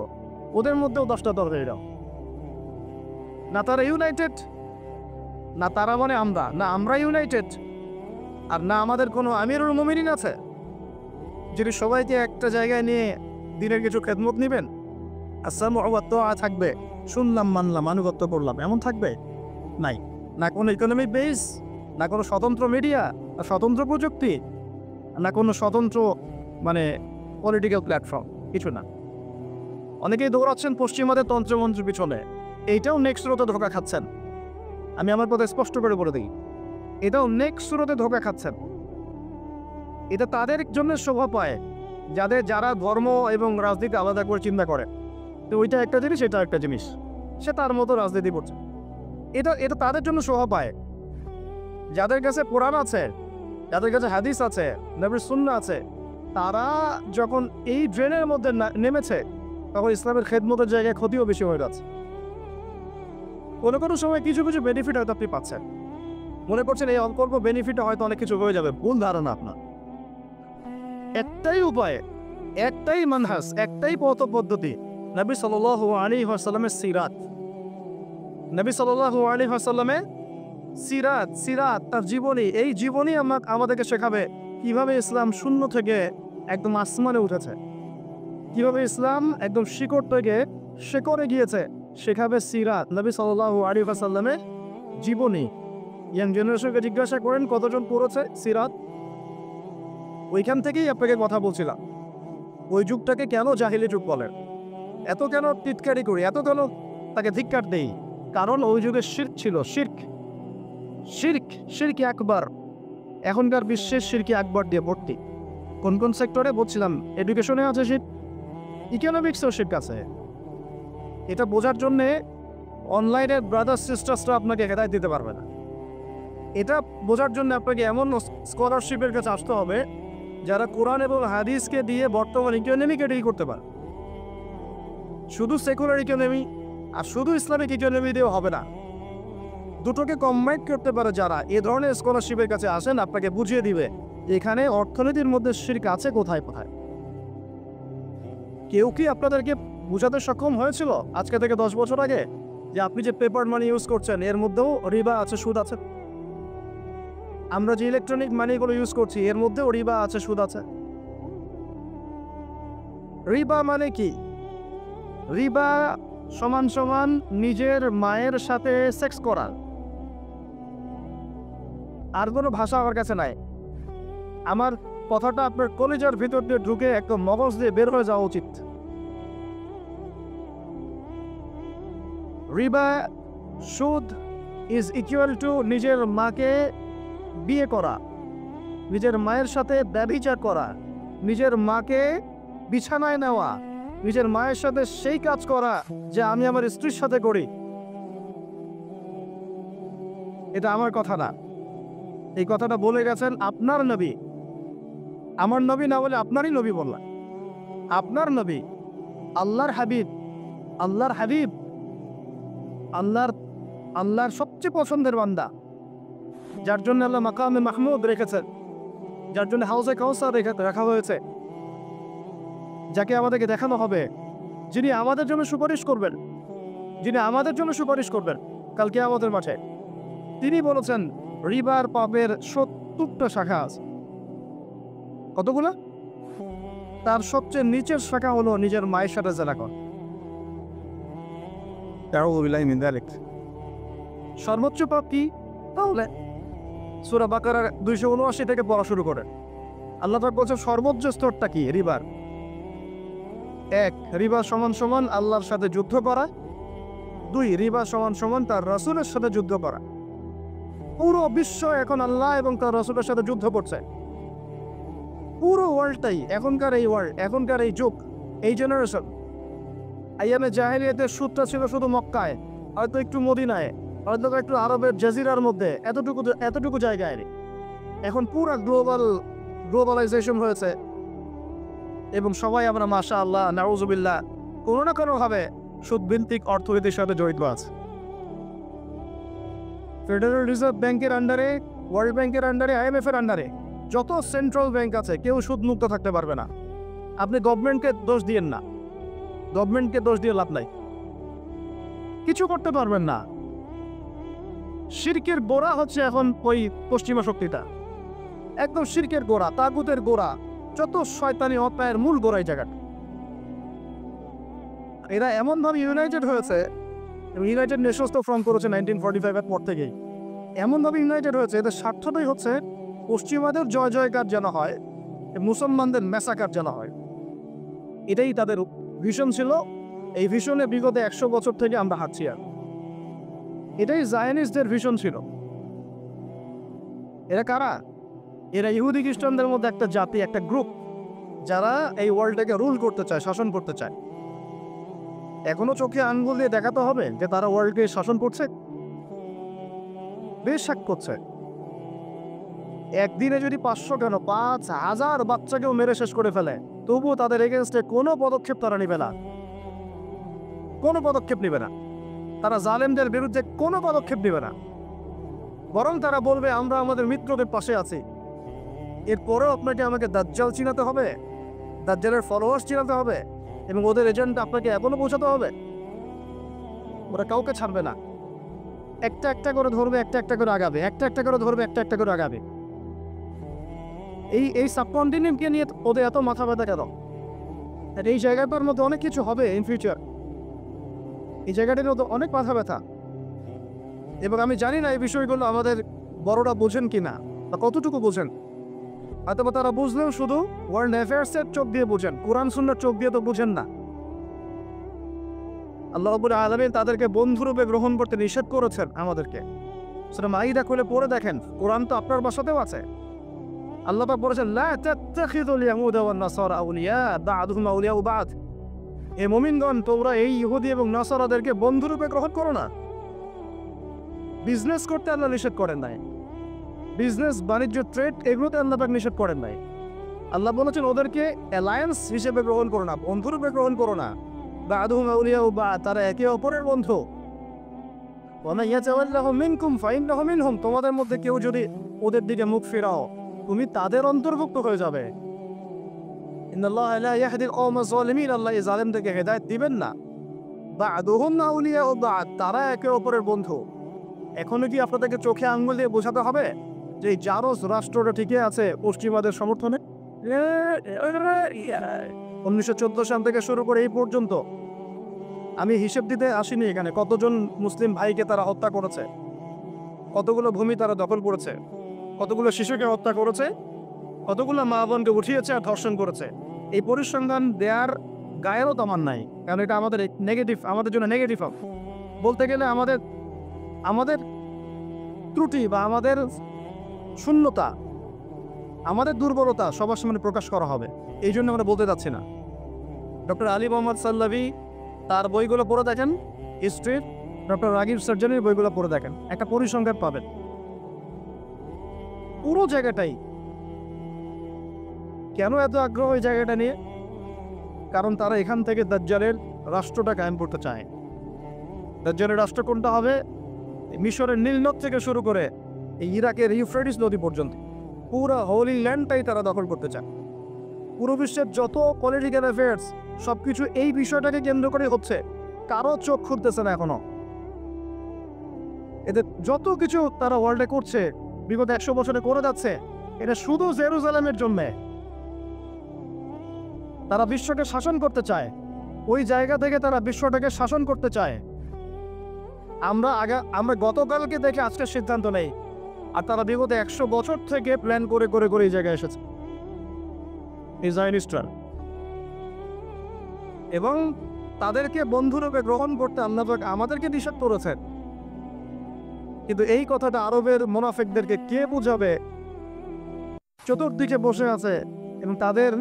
ওদের মধ্যেও 10টা দল হয়ে যাও। না তারা ইউনাইটেড, না তারা মানে আমরা, না আমরা ইউনাইটেড, আর না আমাদের কোনো আমিরুল মুমিনিন আছে যিনি সবাইকে একটা জায়গায় নিয়ে দিনের কিছু খেদমত নেবেন। আসসালামু আলাইকুম থাকবে, শুনলাম মানলাম আনুগত্য করলাম, এমন থাকবে? নাই। না কোনো ইকোনমিক বেস, না কোনো স্বতন্ত্র মিডিয়া, না স্বতন্ত্র প্রযুক্তি, না কোনো স্বতন্ত্র মানে পলিটিক্যাল প্ল্যাটফর্ম, কিছু না। অনেকেই দৌড়াচ্ছেন পশ্চিমাদের তন্ত্রমন্ত্রের পিছনে, এইটাও নেক্সট স্রোতে ধোকা খাচ্ছেন। আমি আমার কথা স্পষ্ট করে বলে দিই, এটাও নেক্সট স্রোতে ধোকা খাচ্ছেন। এটা তাদের জন্য শোভা পায় যারা ধর্ম এবং রাজনীতি আলাদা করে চিন্তা করে। তো ওইটা একটা জিনিস, এটা একটা জিনিস, সে তার মতো রাজনীতি করছে। এটা তাদের জন্য শোভা পায়। যাদের কাছে কোরআন আছে, যাদের কাছে হাদিস আছে, নবীর সুন্নাহ আছে, তারা যখন এই ড্রেনের মধ্যে নেমেছে, তখন ইসলামের খেদমতের জায়গায় ক্ষতিও বেশি হয়ে যাচ্ছে। কোনো কোনো সময় কিছু কিছু বেনিফিট হয়তো আপনি পাচ্ছেন, মনে করছেন এই অল্প অল্প বেনিফিটে হয়তো অনেক কিছু হয়ে যাবে। ভুল ধারণা আপনার। একটাই উপায়, একটাই মানহাজ, একটাই পথ পদ্ধতি, নবী সাল্লাল্লাহু আলাইহি ওয়াসাল্লামের সিরাত। নবী সাল্লাল্লাহু আলাইহি ওয়াসাল্লামের সিরাত, তার জীবনী। এই জীবনী আমাদেরকে শেখাবে কিভাবে ইসলাম শূন্য থেকে একদম আসমানে উঠেছে, কিভাবে ইসলাম একদম শিকড় থেকে শেকড়ে গিয়েছে, শেখাবে সিরাত, নবী সাল্লাল্লাহু আলাইহি ওয়াসাল্লামের জীবনী। ইয়াং জেনারেশনকে জিজ্ঞাসা করেন কতজন পড়েছে সিরাত। ওইখান থেকেই আপনাকে কথা বলছিলাম, ওই যুগটাকে কেন জাহিলি যুগ বলেন, এত কেন টিটকারি করি, এত কেন তাকে ধিক্কার দেই? কারণ ওই যুগে শিরক ছিল, শিরক আকবার। এখনকার বিশ্বের শিরক আকবার দিয়ে ভর্তি। কোন কোন সেক্টরে বলছিলাম, এডুকেশনে আছে শিরক, ইকোনমিক্সেও শিরক আছে। এটা বোঝার জন্যে অনলাইনের ব্রাদার সিস্টার্সরা আপনাকে হেদায়েত দিতে পারবে না। এটা বোঝার জন্য আপনাকে এমন স্কলারশিপের কাছে আসতে হবে যারা কোরআন এবং হাদিসকে দিয়ে বর্তমান ইকোনমিকে ডিল করতে পারে। শুধু সেকুলার ইকোনমি আর শুধু ইসলামিক ইকোনমি দিয়েও হবে না, দুটোকে কম্বাইন করতে পারে যারা এ ধরনের স্কলারশিপের কাছে আসেন, আপনাকে বুঝিয়ে দিবে এখানে অর্থনীতির মধ্যে শিরক আছে কোথায় কোথায়। কেউ কি আপনাদেরকে বোঝাতে সক্ষম হয়েছিল আজকে থেকে 10 বছর আগে যে আপনি যে পেপার মানি ইউজ করছেন এর মধ্যেও রিবা আছে, সুদ আছে? আমরা যে ইলেকট্রনিক মানিগুলো ইউজ করছি এর মধ্যেও রিবা আছে, সুদ আছে। রিবা মানে কি? রিবা সমান সমান নিজের মায়ের সাথে সেক্স করা। আর কোনো ভাষা আমার কাছে নাই। আমার কথাটা আপনার কলিজার ভিতর দিয়ে ঢুকে একদম মগজ দিয়ে বের হয়ে যাওয়া উচিত। রিবা, সুদ ইজ ইকুয়াল টু নিজের মাকে বিয়ে করা, নিজের মায়ের সাথে ব্যভিচার করা, নিজের মাকে বিছানায় নেওয়া, নিজের মায়ের সাথে সেই কাজ করা যে আমি আমার স্ত্রীর সাথে করি। এটা আমার কথা না, এই কথাটা বলে গেছেন আপনার নবী। আমার নবী না বলে আপনারই নবী বললাম। আপনার নবী, আল্লাহর হাবিব, আল্লাহর সবচেয়ে পছন্দের বান্দা, যার জন্য আল্লাহ মাকামে মাহমুদ রেখেছেন, যার জন্য হাউজে কাউসার রাখা হয়েছে, যাকে আমাদেরকে দেখানো হবে, যিনি আমাদের জন্য সুপারিশ করবেন কালকে আমাদের মাঠে। তিনি বলেছেন রিবার পাপের 70টা শাখা আছে। কতগুলো? তার সবচেয়ে নিচের শাখা হলো নিজের মায়ের সাথে জেনা করা। সর্বোচ্চ পাপ কি তাহলে? সূরা বাকারা 279 থেকে পড়া শুরু করে আল্লাহ পাক বলছেন সর্বোচ্চ স্তরটা কি? রিবার। 1, রিবা সমান সমান আল্লাহর সাথে যুদ্ধ করা। 2, রিবা সমান সমান তার রাসূলের সাথে যুদ্ধ করা। পুরো বিশ্ব এখন আল্লাহ এবং তার রাসূলের সাথে যুদ্ধ করছে। পুরো ওয়ার্ল্ডটাই এখনকার এই যুগ, এই জেনারেশন। আইয়ামে জাহেলিয়াতের সুদটা ছিল শুধু মক্কায়, হয়তো একটু মদিনায়, হয়তো একটু আরবের জাজিরার মধ্যে, এতটুকু জায়গায়। এখন পুরো গ্লোবালাইজেশন হয়েছে এবং সবাই আমরা মাশাআল্লাহ নাউজুবিল্লাহ কোনো না কোনো ভাবে সুদভিত্তিক অর্থনীতির সাথে জড়িত আছে। ফেডারেল রিজার্ভ ব্যাংকের আন্ডারে, ওয়ার্ল্ড ব্যাংকের আন্ডারে, IMF এর আন্ডারে যত সেন্ট্রাল ব্যাংক আছে কেউ সুদমুক্ত থাকতে পারবে না। আপনি গভর্নমেন্টকে দোষ দিয়েন না, গভর্নমেন্টকে দোষ দিয়ে লাভ নাই, কিছু করতে পারবেন না। শিরকের গোড়া হচ্ছে এখন ওই পশ্চিমা শক্তিটা, একদম শিরকের গোড়া, তাগুতের গোড়া, যত শয়তানি অপায়ের মূল গোড়াই জায়গাটা। এরা এমনভাবে ইউনাইটেড হয়েছে, ইউনাইটেড নেশনস তো ফর্ম করেছে 1945-এর পর থেকেই, এমনভাবে ইউনাইটেড হয়েছে, এদের স্বার্থটাই হচ্ছে পশ্চিমাদের জয় জয়কার যেন হয়, মুসলমানদের ম্যাসাকার যেন হয়। এটাই তাদের ভিশন ছিল। এই ভিশনে বিগত 100 বছর থেকে আমরা হাঁটছি। আর এটাই জায়নিস্টদের ভিশন ছিল। এরা কারা? এরা ইহুদি খ্রিস্টানদের মধ্যে একটা জাতি, একটা গ্রুপ, যারা এই ওয়ার্ল্ডটাকে রুল করতে চায়, শাসন করতে চায়। এখনো চোখে আঙ্গুল দিয়ে দেখাতে হবে যে তারা ওয়ার্ল্ডকে শাসন করছে, বেশ শাক করছে। একদিনে যদি 500 কেন 5000 বাচ্চাকেও মেরে শেষ করে ফেলে, তবুও তাদের এগেনস্টে কোনো পদক্ষেপ তারা নিবে না, কোনো পদক্ষেপ নিবে না। তারা জালেমদের বিরুদ্ধে কোনো পদক্ষেপ নিবে না, বরং তারা বলবে আমরা আমাদের মিত্রদের পাশে আছি। এরপরেও আপনাকে আমাকে দাজ্জাল চিনাতে হবে, দাজ্জালের ফলোয়ার্স চিনাতে হবে, এবং ওদের এজেন্ট আপনাকে এখনো পৌঁছাতে হবে। ওরা কাউকে ছাড়বে না, একটা একটা করে ধরবে, একটা একটা করে আগাবে, একটা একটা করে ধরবে, একটা একটা করে আগাবে। এই সাবকন্টিনেন্টকে নিয়ে ওদের এত মাথা ব্যথা কেন? আর এই জায়গাটার মধ্যে অনেক কিছু হবে ইন ফিউচার, এই জায়গাটার মধ্যে অনেক মাথা ব্যথা। এবং আমি জানি না এই বিষয়গুলো আমাদের বড়রা বোঝেন কি না, বা কতটুকু বোঝেন। অথবা তারা বুঝলেও শুধু ওয়ার্ল্ড অ্যাফেয়ার্সের চোখ দিয়ে বোঝেন, কোরআন সুন্নাহর চোখ দিয়ে তো বুঝেন না। আল্লাহ রাব্বুল আলামিন তাদেরকে বন্ধুরূপে গ্রহণ করতে নিষেধ করেছেন আমাদেরকে। সূরা মাইদা খুলে পড়ে দেখেন, কোরআন তো আপনার ভাষাতেও আছে। আল্লাহ পাক বলেছেন, লা তাত্তাখিযুল ইয়াহুদা ওয়ান নাসারা আউলিয়া বা'দুহুম আউলিয়াউ বা'দ। হে মুমিনগণ, তোমরা এই ইহুদি এবং নাসারাদেরকে বন্ধুরূপে গ্রহণ করো না। বিজনেস করতে আল্লাহ নিষেধ করেন নাই, বিজনেস, বাণিজ্য, ট্রেড, এগুলোতে আল্লাহ পাক নিষেধ করেন নাই। আল্লাহ বলেছেন ওদেরকে অ্যালায়েন্স হিসেবে গ্রহণ করো না, বন্ধুরূপে গ্রহণ করো না। বা'দুহুম আউলিয়াউ বা'দ, তারা একে অপরের বন্ধু। ওয়া মান ইয়াতাওয়াল্লাহুম মিনকুম ফাইন্নাহু মিনহুম, তোমাদের মধ্যে কেউ যদি ওদের দিকে মুখ ফেরাও, তুমি তাদের অন্তর্ভুক্ত হয়ে যাবে। ইন্নাল্লাহা লা ইয়াহদিল কওমা যালিমিন, আল্লাহ এই জালেমদেরকে হেদায়েত দিবেন না। বা'দুহুম আউলিয়াউ বা'দ, তারা একে অপরের বন্ধু। এখনো কি আপনাদেরকে চোখে আঙ্গুল দিয়ে বোঝাতে হবে যে এই জারজ রাষ্ট্রটা ঠিকই আছে পশ্চিমাদের সমর্থনে? 1914 সাল থেকে শুরু করে এই পর্যন্ত আমি হিসেব দিতে আসিনি এখানে কতজন মুসলিম ভাইকে তারা হত্যা করেছে, কতগুলো ভূমি তারা দখল করেছে, কতগুলো শিশুকে হত্যা করেছে, কতগুলো মা বোনকে উঠিয়েছে আর ধর্ষণ করেছে। এই পরিসংখ্যান দেওয়ার গায়েরও আমার নাই, কারণ এটা আমাদের নেগেটিভ, আমাদের জন্য নেগেটিভ। বলতে গেলে আমাদের ত্রুটি বা আমাদের শূন্যতা, আমাদের দুর্বলতা সবার সামনে প্রকাশ করা হবে, এই জন্য আমরা বলতে যাচ্ছি না। ডক্টর আলী মোহাম্মদ সাল্লাভি, তার বইগুলো পড়ে দেখেন, হিস্ট্রির, ডক্টর রাগিব সার্জনের বইগুলো পড়ে দেখেন, একটা পরিসংখ্যান পাবেন। পুরো জায়গাটাই কেন এত আগ্রহ এই জায়গাটা নিয়ে? কারণ তারা এখান থেকে দাজ্জালের রাষ্ট্রটা কায়েম করতে চায়। দাজ্জালের রাষ্ট্র কোনটা হবে? মিশরের নীলনদ থেকে শুরু করে এই ইরাকের ইউফ্রেটিস নদী পর্যন্ত পুরো হোলি ল্যান্ডটাই তারা দখল করতে চায়। পুরো বিশ্বের যত পলিটিক্যাল অ্যাফেয়ার্স সবকিছু এই বিষয়টাকে কেন্দ্র করে হচ্ছে, কারো চোখ খুলতেছে না এখনো। এদের যত কিছু তারা ওয়ার্ল্ডে করছে, বিগত 100 বছরে করে যাচ্ছে, এটা শুধু জেরুজালেমের জন্য। তারা বিশ্বকে শাসন করতে চায়, ওই জায়গা থেকে তারা বিশ্বটাকে শাসন করতে চায়। আমরা গতকালকে দেখে আজকের সিদ্ধান্ত নেই, আর তারা বিগত 100 বছর থেকে প্ল্যান করে করে করে এই জায়গায় এসেছে ইসরায়েলিস্টরা। এবং তাদেরকে বন্ধুরূপে গ্রহণ করতে আল্লাহ পাক আমাদেরকে নিষেধ করেছেন। কিন্তু এই কথাটা আরবের মুনাফিকদেরকে কে বুঝাবে? চতুর্দিকে বসে আছে এবং তাদের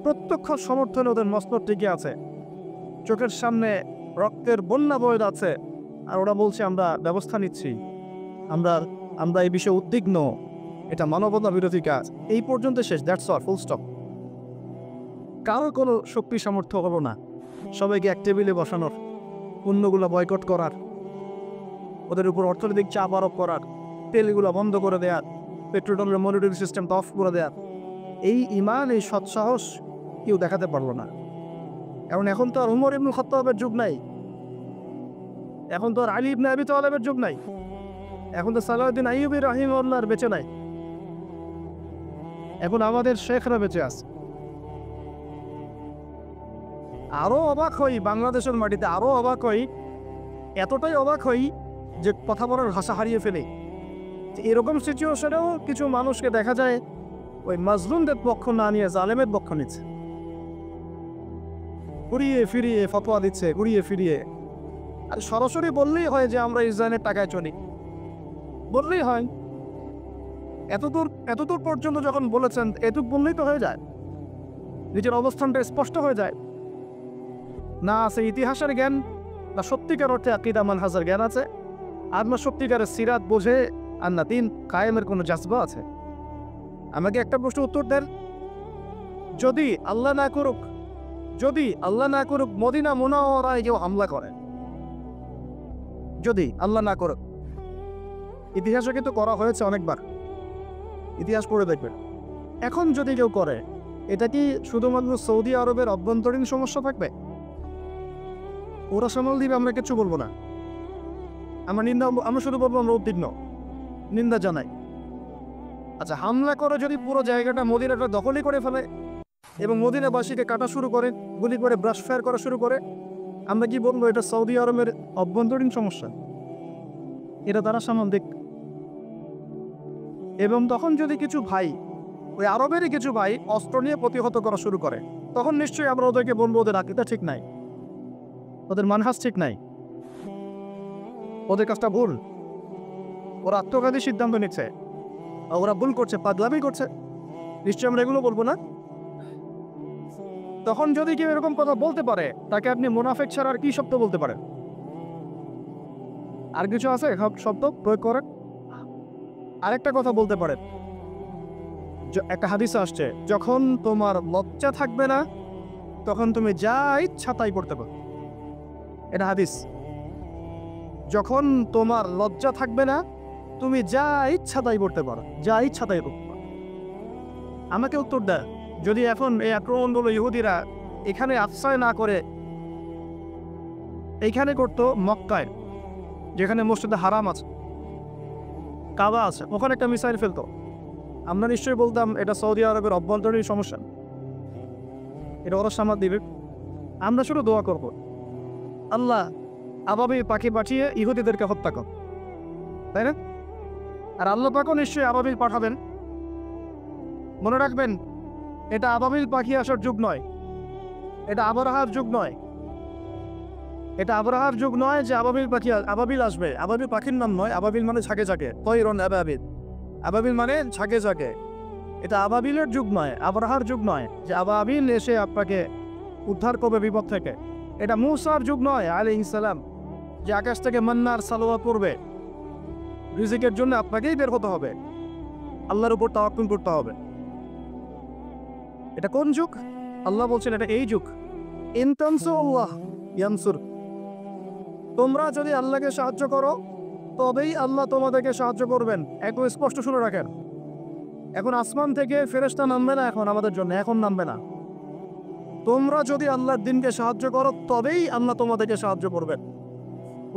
প্রত্যক্ষ সমর্থনে ওদের মস্তক টিকে আছে, চোখের সামনে রক্তের বন্যা বয়ে যাচ্ছে, আর ওরা বলছে আমরা ব্যবস্থা নিচ্ছি, আমরা এই বিষয়ে উদ্বিগ্ন, এটা মানবতা বিরোধী কাজ। এই পর্যন্ত শেষ, দ্যাটস অল, ফুল স্টপ। কারো কোনো শক্তি সামর্থ্য হলো না সবাইকে এক টেবিলে বসানোর, অন্যগুলো বয়কট করার। ওদের উপর অর্থনৈতিক চাপ আরোপ করার, তেলগুলো বন্ধ করে দেওয়ার, পেট্রোলের মনিটরিং সিস্টেমটা অফ করে দেওয়ার, এই ঈমান, এই সৎসাহস কেউ দেখাতে পারলো না। এখন তো আর উমর ইবনুল খাত্তাবের যুগ নাই, এখন তো আর আলী ইবনে আবি তালেবের যুগ নাই, এখন তো সালাউদ্দিন আইয়ুবী রাহিমাহুল্লাহর বেঁচে নাই, এখন আমাদের শেখরা বেঁচে আছে। আরো অবাক হই বাংলাদেশের মাটিতে, আরো অবাক হই, এতটাই অবাক হই যে কথা বলার ভাষা হারিয়ে ফেলে। এরকম সিচুয়েশনেও কিছু মানুষকে দেখা যায় ওই মাজলুমদের পক্ষ না নিয়ে জালেমের পক্ষ নিচ্ছে, ঘুরিয়ে ফিরিয়ে ফতোয়া দিচ্ছে, ঘুরিয়ে ফিরিয়ে। আর সরাসরি বললেই হয় যে আমরা ইসরায়েলের টাকায় চলি, বললেই হয়। এতদূর পর্যন্ত যখন বলেছেন, এটুক বললেই তো হয়ে যায়, নিজের অবস্থানটা স্পষ্ট হয়ে যায়। না আছে ইতিহাসের জ্ঞান, না সত্যিকার অর্থে আকীদা মানহাজের জ্ঞান আছে, আর না সত্যিকারের সিরাত বোঝে, আর না দিন কায়েমের কোনো জাজবা আছে। আমাকে একটা প্রশ্ন উত্তর দেন, যদি আল্লাহ না করুক মদিনা মুনাওয়ারায় কেউ হামলা করে, যদি আল্লাহ না করুক, ইতিহাসে কিন্তু করা হয়েছে অনেকবার, ইতিহাস পড়ে দেখবেন। এখন যদি কেউ করে, এটা কি শুধুমাত্র সৌদি আরবের অভ্যন্তরীণ সমস্যা থাকবে? ওরা সামাল দিবে, আমরা কিছু বলবো না, আমরা শুধু বলবো আমরা উদ্বিগ্ন, নিন্দা জানাই। আচ্ছা, হামলা করে যদি পুরো জায়গাটা মদিনাটা দখলই করে ফেলে এবং মদিনাবাসীকে কাটা শুরু করে, গুলি করে ব্রাশ ফায়ার করা শুরু করে, আমরা কি বলবো এটা সৌদি আরবের অভ্যন্তরীণ সমস্যা? এটা তারা সামাল দিক। এবং তখন যদি কিছু ভাই, ওই আরবেরই কিছু ভাই অস্ত্র নিয়ে প্রতিহত করা শুরু করে, তখন নিশ্চয়ই আমরা ওদেরকে বলবো ওদের আকীদা ঠিক নাই, ওদের মানহাজ ঠিক নাই, ওদের কাজটা ভুল, ওরা আত্মঘাতী সিদ্ধান্ত নিচ্ছে, ওরা ভুল করছে, পাগলামি করছে, নিশ্চয়ই আমরা এগুলো বলবো না। তখন যদি কেউ এরকম কথা বলতে পারে, তাকে আপনি মুনাফিক ছাড়া আর কি শব্দ বলতে পারেন? আর কিছু আছে শব্দ প্রয়োগ করেন? আরেকটা কথা বলতে পারেন, একটা হাদিস আসছে, যখন তোমার লজ্জা থাকবে না তখন তুমি যা ইচ্ছা তাই করতে পারো। এটা হাদিস। যখন তোমার লজ্জা থাকবে না তুমি যা ইচ্ছা তাই করতে পারো, যা ইচ্ছা তাই করতে পারো। আমাকে উত্তর দেয়, যদি এখন এই আক্রমণগুলো ইহুদিরা এখানে আশ্রয় না করে এইখানে করতো, মক্কায় যেখানে মসজিদে হারাম আছে, কাবা আছে, ওখানে একটা মিসাইল ফেলতো, আমরা নিশ্চয়ই বলতাম এটা সৌদি আরবের অভ্যন্তরীণ সমস্যা, এটা ওরা সামাল দিবে। আমরা শুধু দোয়া করব, আল্লাহ আবাবিল পাখি পাঠিয়ে ইহুদিদেরকে হত্যা কর, তাই না? আর আল্লাহ পাকও নিশ্চয়ই আবাবিল পাঠাবেন। মনে রাখবেন, এটা আবাবিল পাখি আসার যুগ নয়, এটা আবরাহার যুগ নয়, এটা আবরাহার যুগ নয় যে আবাবিল আসবে। আবাবিল পাখির নাম নয়, আবাবিল মানে ঝাঁকে ঝাঁকে, তৈরন আবাবিল, আবাবিল মানে ঝাঁকে ঝাঁকে। এটা আবাবিলের যুগ নয়, আবরাহার যুগ নয় যে আবাবিল এসে আপনাকে উদ্ধার করবে বিপদ থেকে। এটা মূসার যুগ নয় আলাইহিস সালাম, যে আকাশ থেকে মান্নার সালোয়া পড়বে, রিজিকের জন্য আপনাকেই বের হতে হবে, আল্লাহর উপর তাওয়াক্কুল করতে হবে। এটা কোন যুগ? আল্লাহ বলছেন এটা এই যুগ। ইন তানসুরুল্লাহ ইয়ানসুর, তোমরা যদি আল্লাহকে সাহায্য করো তবেই আল্লাহ তোমাদেরকে সাহায্য করবেন। একদম স্পষ্ট শুনে রাখেন, এখন আসমান থেকে ফেরেশতা নামবে না, এখন আমাদের জন্য এখন নামবে না। তোমরা যদি আল্লাহর দ্বীনকে সাহায্য করো তবেই আল্লাহ তোমাদেরকে সাহায্য করবেন।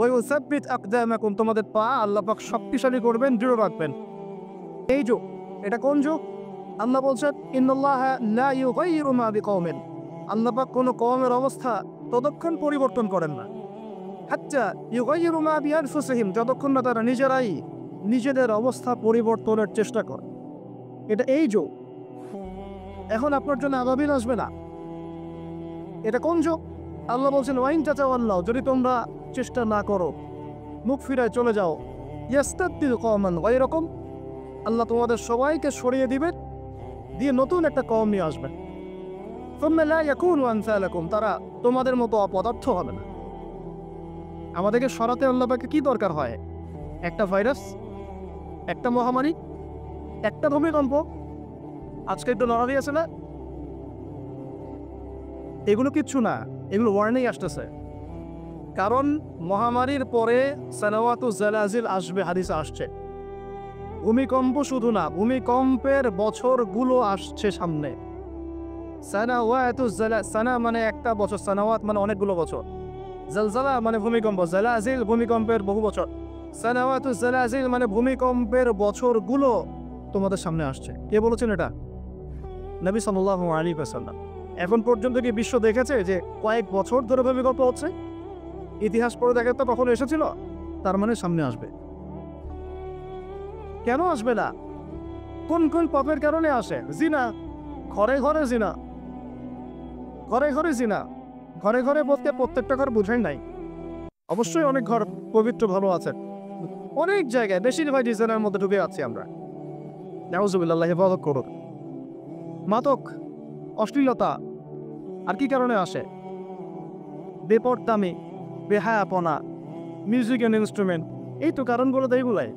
ওই সাব্বিত আকদামাকুম, তোমাদের পা আল্লাহ পাক শক্তিশালী করবেন, দৃঢ় রাখবেন। এই যুগ। এটা কোন যুগ? আল্লাহ বলছেন ইন্নাল্লাহা লা ইউগাইয়িরু মা বিকওমিন, আল্লাহ পাক কোনো কওমের অবস্থা ততক্ষণ পরিবর্তন করেন না, হাত্তা ইউগাইয়িরু মা বিআনফুসিহিম, যতক্ষণ না তারা নিজেরাই নিজেদের অবস্থা পরিবর্তনের চেষ্টা করে। এটা এই যুগ। এখন আপনার জন্য আবাবিল আসবে না। এটা কোন যুগ? আল্লাহ বলছেন ওয়াইন তাতাওয়াল্লাউ, যদি তোমরা চেষ্টা না করো, মুখ ফিরায় চলে যাও, ইয়াস্তাবদিল কওমান গায়রাকুম, আল্লাহ তোমাদের সবাইকে সরিয়ে দিবেন, দিয়ে নতুন একটা কওম নিয়ে আসবেন। সুম্মা লা ইয়াকুনু আমসালাকুম, তারা তোমাদের মতো অপদার্থ হবে না। আমাদেরকে সরাতে আল্লাহ পাকে কি দরকার হয়? একটা ভাইরাস, একটা মহামারী, একটা ভূমিকম্প, আজকে একটু লড়াই আছে না, এগুলো কিচ্ছু না, এগুলো ওয়ার্নিং আসতেছে। কারণ মহামারীর পরে সানাওয়াতু জালাজিল আসবে, হাদিসে আসছে। ভূমিকম্প শুধু না, ভূমিকম্পের বছরগুলো আসছে সামনে। সানা মানে একটা বছর, সানাওয়াত মানে অনেকগুলো বছর, জালজালা মানে ভূমিকম্প, জালাজিল ভূমিকম্পের বহু বছর, সানাওয়াতু জালাজিল মানে ভূমিকম্পের বছরগুলো তোমাদের সামনে আসছে। কে বলেছেন এটা? নবী সাল্লাল্লাহু আলাইহি ওয়াসাল্লাম। এখন পর্যন্ত কি বিশ্ব দেখেছে যে কয়েক বছর ধরে ভূমিকম্প হচ্ছে? ইতিহাস পড়ে দেখে তো কখনো এসেছিল? তার মানে সামনে আসবে। কেন আসবে না? কোন কোন পাপের কারণে আসে? জিনা, ঘরে ঘরে জিনা, ঘরে ঘরে জিনা। ঘরে ঘরে বলতে প্রত্যেকটা ঘর বুঝাই নাই, অবশ্যই অনেক ঘর পবিত্র ভালো আছে, অনেক জায়গায় বেশিরভাগ জিনার মধ্যে ঢুকে আছি আমরা। নাউজুবিল্লাহ, হেফাজত করুন। মাদক, অশ্লীলতা আর কি কারণে আসে? বেপরদামি, বেহায়াপনা, মিউজিক অ্যান্ড ইনস্ট্রুমেন্ট, এই তো কারণগুলো তো এইগুলাই।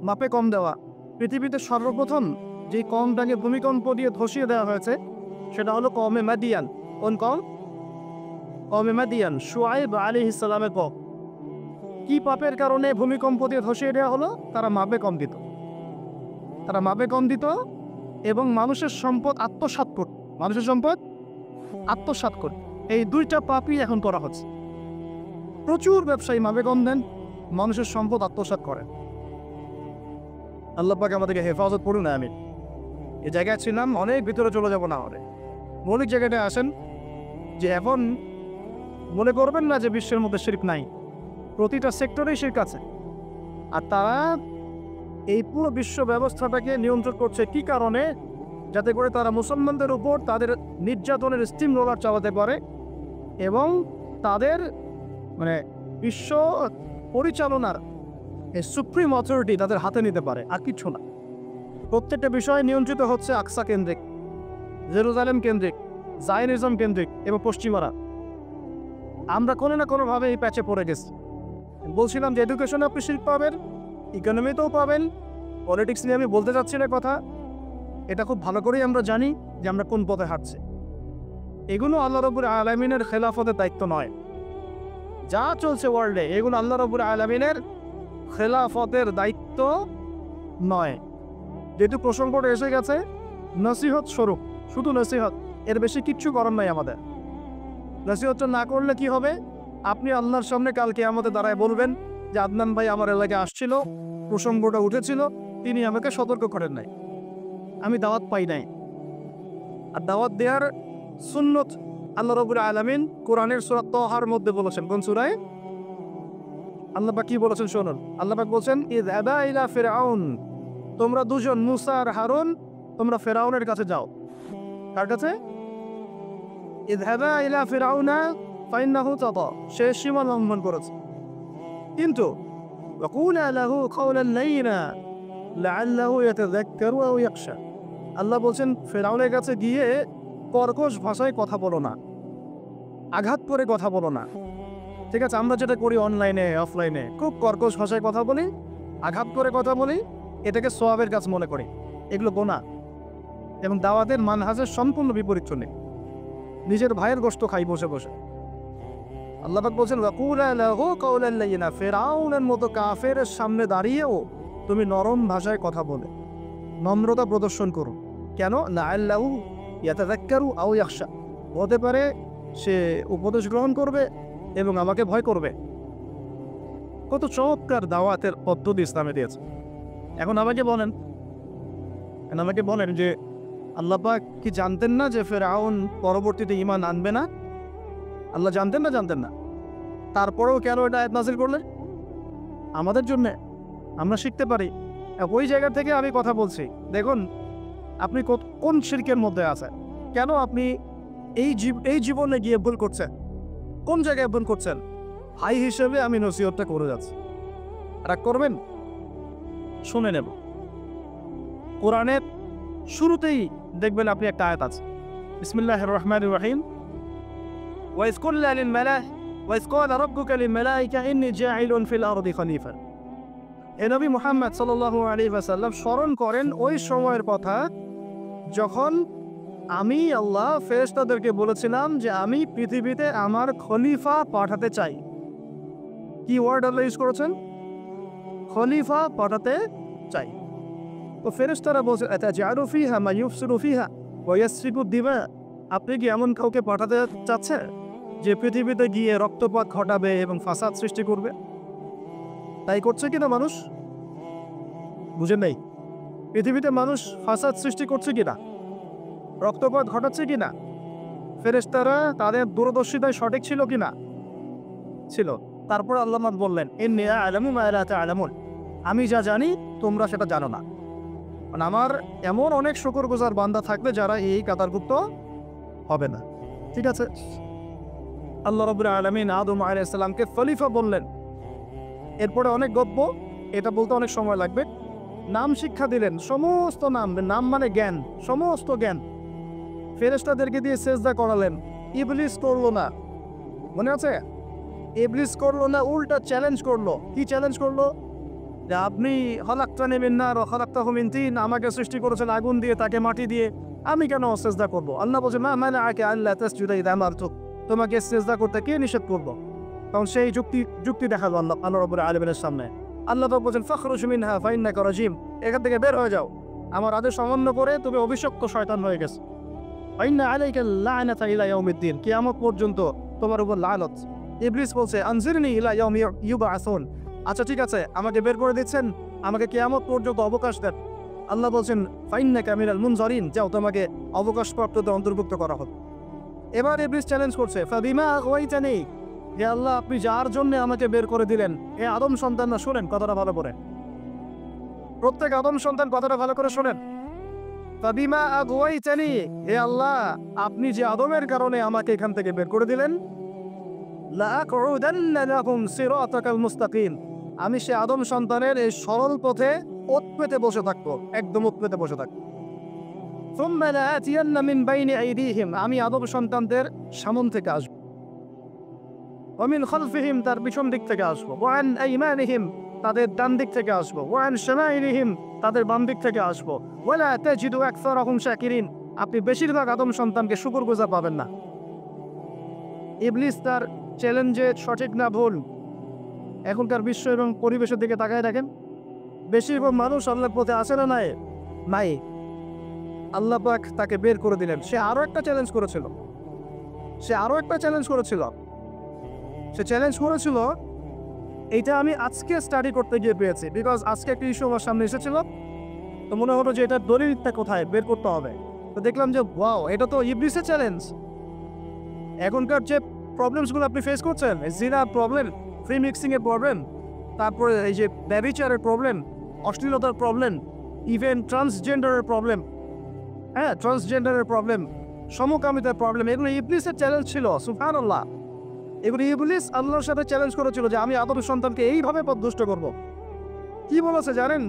মাপে কম দেওয়া। পৃথিবীতে সর্বপ্রথম যে কমটাকে ভূমিকম্প দিয়ে ধসিয়ে দেওয়া হয়েছে সেটা হলো কওমে মাদিয়ান। কোন কম? কওমে মাদিয়ান, শুআয়ব আলাইহিস সালামের কওম। কি পাপের কারণে ভূমিকম্প দিয়ে ধসিয়ে দেওয়া হলো? তারা মাপে কম দিত, তারা মাপে কম দিত এবং মানুষের সম্পদ আত্মসাৎ করত। মানুষের সম্পদ আত্মসাৎ করত। এই দুইটা পাপই এখন করা হচ্ছে। প্রচুর ব্যবসায়ী মাপে কম দেন, মানুষের সম্পদ আত্মসাৎ করেন। আল্লাহ পাক আমাদেরকে হেফাজত করুন। আমি এই জায়গায় ছিলাম, অনেক ভিতরে চলে যাব না হলে। মৌলিক জায়গাটায় আসেন যে এখন মনে করবেন না যে বিশ্বের মধ্যে শিরক নাই, প্রতিটা সেক্টরেই শিরক আছে। আর তারা এই পুরো বিশ্ব ব্যবস্থাটাকে নিয়ন্ত্রণ করছে কি কারণে? যাতে করে তারা মুসলমানদের উপর তাদের নির্যাতনের স্টিম রোলার চালাতে পারে এবং তাদের মানে বিশ্ব পরিচালনার এই সুপ্রিম অথরিটি তাদের হাতে নিতে পারে, আর কিছু না। প্রত্যেকটা বিষয় নিয়ন্ত্রিত হচ্ছে আকসা কেন্দ্রিক, জেরুজালেম কেন্দ্রিক, জায়নিজম কেন্দ্রিক এবং পশ্চিমারা। আমরা কোনো না কোনোভাবে এই প্যাচে পড়ে গেছি। বলছিলাম যে এডুকেশনে আপনি শিরক পাবেন, ইকোনমিতেও পাবেন। পলিটিক্স নিয়ে আমি বলতে চাচ্ছি না কথা, এটা খুব ভালো করেই আমরা জানি যে আমরা কোন পথে হাঁটছি। এগুলো আল্লাহ রাব্বুল আলামিনের খেলাফতের দায়িত্ব নয়। যা চলছে ওয়ার্ল্ডে এগুলো আল্লাহ রাব্বুল আলামিনের খেলাফতের দায়িত্ব নয়। যেহেতু প্রসঙ্গটা এসে গেছে, নসিহত স্বরূপ, শুধু নসিহত, এর বেশি কিচ্ছু করার নাই আমাদের। নসিহতটা না করলে কি হবে? আপনি আল্লাহর সামনে কালকে আমাদের দাঁড়ায় বলবেন যে আদনান ভাই আমার এলাকায় আসছিল, প্রসঙ্গটা উঠেছিল, তিনি আমাকে সতর্ক করেন নাই, আমি দাওয়াত পাই নাই। আর দাওয়াত দেওয়ার সুন্নত আল্লাহ রাব্বুল আলামিন কোরআনের সূরা তাহার মধ্যে বলেছেন। কোন সূরায়? আল্লাহ পাক কি বলেছেন শুনুন। আল্লাহ পাক বলেছেন, ইযহাবা ইলা ফিরআউন, তোমরা দুজন মুসা আর হারুন তোমরা ফিরআউনের কাছে যাও। কার কাছে? ইযহাবা ইলা ফিরআউনা ফাইন্নাহু তাগা, সে সীমা লঙ্ঘন করেছে। কিন্তু ওয়াকুলা লাহু কাওলান লাইয়িনা লাআল্লাহু ইয়াতাযাক্কারু আও ইয়াখশা, আল্লাহ বলছেন ফিরআউনের কাছে গিয়ে কর্কশ ভাষায় কথা বলো না, আঘাত করে কথা বলো না। ঠিক আছে, আমরা যেটা করি অনলাইনে অফলাইনে, খুব কর্কশ ভাষায় কথা বলি, আঘাত করে কথা বলি, এটাকে সওয়াবের কাজ মনে করি। এগুলো গুনাহ এবং দাওয়াতের মানহাজের সম্পূর্ণ বিপরীত চলে। নিজের ভাইয়ের গোশত খাই বসে বসে। আল্লাহ পাক বলছেন ওয়াকুলা লাহু কাওলান লাইয়িনা, ফিরআউনের মতো কাফেরের সামনে দাঁড়িয়েও তুমি নরম ভাষায় কথা বলে নম্রতা প্রদর্শন করো। কেন? লাআল্লাহু ইয়াতাযাক্কারু আও ইয়াখশা, হতে পারে সে উপদেশ গ্রহণ করবে এবং আমাকে ভয় করবে। কত চমৎকার দাওয়াতের পদ্ধতি ইসলামে দিয়েছে। এখন আমাকে বলেন যে আল্লাহ পাক কি জানতেন না যে ফিরআউন পরবর্তীতে ঈমান আনবে না? আল্লাহ জানতেন না? তারপরেও কেন এটা আয়াত নাযিল করলেন? আমাদের জন্য, আমরা শিখতে পারি। ওই জায়গা থেকে আমি কথা বলছি। দেখুন আপনি কোন শিরকের মধ্যে আছেন, কেন আপনি এই জীবনে গিয়ে ভুল করছেন, কোন জায়গায় ভুল করছেন। ভাই হিসেবে আমি নসিহতটা করে যাচ্ছি, রাগ করবেন? শুনে নেব। কোরআনের শুরুতেই দেখবেন আপনি একটা আয়াত আছে, বিসমিল্লাহির রহমানির রহিম, ওয়াইজ ক্বালা রাব্বুকা লিল মালাইকা ইন্নী জাইলুন ফিল আরদি খলিফা। এ নবী মুহাম্মদ সাল্লাল্লাহু আলাইহি ওয়াসাল্লাম স্মরণ করেন ওই সময়ের কথা যখন আমি আল্লাহ ফেরেশতাদেরকে বলেছিলাম যে আমি পৃথিবীতে আমার খলিফা পাঠাতে চাই। কি ওয়ার্ড আল্লাহ ইউজ করেছেন? খলিফা পাঠাতে চাই। তো ফেরেশতারা বলছে আতাজালু ফিহা মা ইউফসিদু ফিহা ওয়া ইয়াসফিকু দিমা, আপনি কি এমন কাউকে পাঠাতে চাচ্ছেন যে পৃথিবীতে গিয়ে রক্তপাত ঘটাবে এবং ফাসাদ সৃষ্টি করবে? তাই করছে কিনা মানুষ? বুঝেন নাই? পৃথিবীতে মানুষ ফাসাদ সৃষ্টি করছে কিনা, রক্তপাত ঘটাচ্ছে কিনা, ফেরেশতারা তাদের দূরদর্শিতায় সঠিক ছিল কিনা? ছিল। তারপর আল্লাহ বললেন ইন্নী আ'লামু মা লা তা'লামুন, আমি যা জানি তোমরা সেটা জানো না। মানে আমার এমন অনেক শুকরগুজার বান্দা থাকবে যারা এই কাতারভুক্ত হবে না। ঠিক আছে, আল্লাহ রাব্বুল আলামিন আদম আলাইহিস সালামকে খলিফা বললেন। এরপরে অনেক গল্প, এটা বলতে অনেক সময় লাগবে। নাম শিক্ষা দিলেন, সমস্ত নাম, নাম মানে জ্ঞান, সমস্ত জ্ঞান ফেরেশতাদেরকে দিয়ে সেজদা করালেন। ইবলিস করলো না, মনে আছে? ইবলিস করলো না, উল্টা চ্যালেঞ্জ করলো। কি চ্যালেঞ্জ করলো? যে আপনি খলাকতানি মিন নার ওয়া খলাকতাহু মিন তিন, আমাকে সৃষ্টি করেছেন আগুন দিয়ে, তাকে মাটি দিয়ে, আমি কেন সেজদা করব? আল্লাহ বলছে মা মানাআকা আল্লা তাসজুদা ইযা আমারতুক, তোমাকে সেজদা করতে কে নিষেধ করবো? তখন সেই যুক্তি দেখালো আল্লাহ রাব্বুল আলামিনের সামনে। আল্লাহ পাক বলছেন ফাখরুজ মিনহা ফাইন্নাকা রাজিম, এখান থেকে বের হয়ে যাও, আমার আদেশ অমান্য করে তুমি অভিশপ্ত শয়তান হয়ে গেছো। ফাইন্না আলাইকা লা'নাতা ইলা ইয়াউমিদ্দিন, কিয়ামত পর্যন্ত তোমার উপর লানত। ইবলিস বলছে আনজিরনি ইলা ইয়াউমি ইউবআসুন, আচ্ছা ঠিক আছে, আমাকে বের করে দিচ্ছেন, আমাকে কিয়ামত পর্যন্ত অবকাশ দেন। আল্লাহ বলছেন ফাইন্নাকা মিনাল মুনজারিন, যাও তোমাকে অবকাশপ্রাপ্তদের অন্তর্ভুক্ত করা হবে। এবার ইবলিস চ্যালেঞ্জ করছে ফাবিমা আগওয়াইতানি, হে আল্লাহ আপনি যার জন্য আমাকে বের করে দিলেন, এ আদম সন্তানরা শুনেন কথাটা ভালো করে, প্রত্যেক আদম সন্তান কথাটা ভালো করে শুনেন। ফাবিমা আগওয়াইতানি, হে আল্লাহ আপনি যে আদমের কারণে আমাকে এখান থেকে বের করে দিলেন, লাআকউদান্না লাহুম সিরাতাকাল মুস্তাকিম, আমি সে আদম সন্তানের এই সরল পথে ওত পেতে বসে থাকবো, একদম ওত পেতে বসে থাকবো। সুম্মা লাআতিয়ান্না মিন বাইনি আইদিহিম, আমি আদম সন্তানদের সামন থেকে আসবো, ওয়া মিন খালফিহিম, তার পিছন দিক থেকে আসবো, ওয়া আন আইমানিহিম, তাদের ডান দিক থেকে আসবো, ওয়া আন শামাইলিহিম, তাদের বাম দিক থেকে আসবো, ওয়া লা তাজিদু আকসারাহুম শাকিরিন, আপনি বেশিরভাগ আদম সন্তানকে শুকরগুজার পাবেন না। ইবলিস তার চ্যালেঞ্জে সঠিক না ভুল, এখনকার বিশ্ব এবং পরিবেশের দিকে তাকায় দেখেন, বেশিরভাগ মানুষ আল্লাহর পথে আসে না নাই। আল্লাহ পাক তাকে বের করে দিলেন। সে আরো একটা চ্যালেঞ্জ করেছিল, সে চ্যালেঞ্জ করেছিল, এইটা আমি আজকে স্টাডি করতে গিয়ে পেয়েছি, বিকজ আজকে একটা ইস্যু আমার সামনে এসেছিল, তো মনে হলো যে এটার দলিলটা কোথায় বের করতে হবে। তো দেখলাম যে ওয়াও, এটা তো ইবলিসের চ্যালেঞ্জ। এখনকার যে প্রবলেমসগুলো আপনি ফেস করছেন, জিনার প্রবলেম, ফ্রি মিক্সিং এর প্রবলেম, তারপরে এই যে ব্যভিচারের প্রবলেম, অশ্লীলতার প্রবলেম, ইভেন ট্রান্সজেন্ডারের প্রবলেম, হ্যাঁ ট্রান্সজেন্ডারের প্রবলেম, সমকামিতার প্রবলেম, এগুলো ইবলিসের চ্যালেঞ্জ ছিল। সুবহানাল্লাহ, এগুলো ইবলিস আল্লাহর সাথে চ্যালেঞ্জ করেছিল যে আমি আদম সন্তানকে এইভাবে পথভ্রষ্ট করব। কি বলেছে জানেন?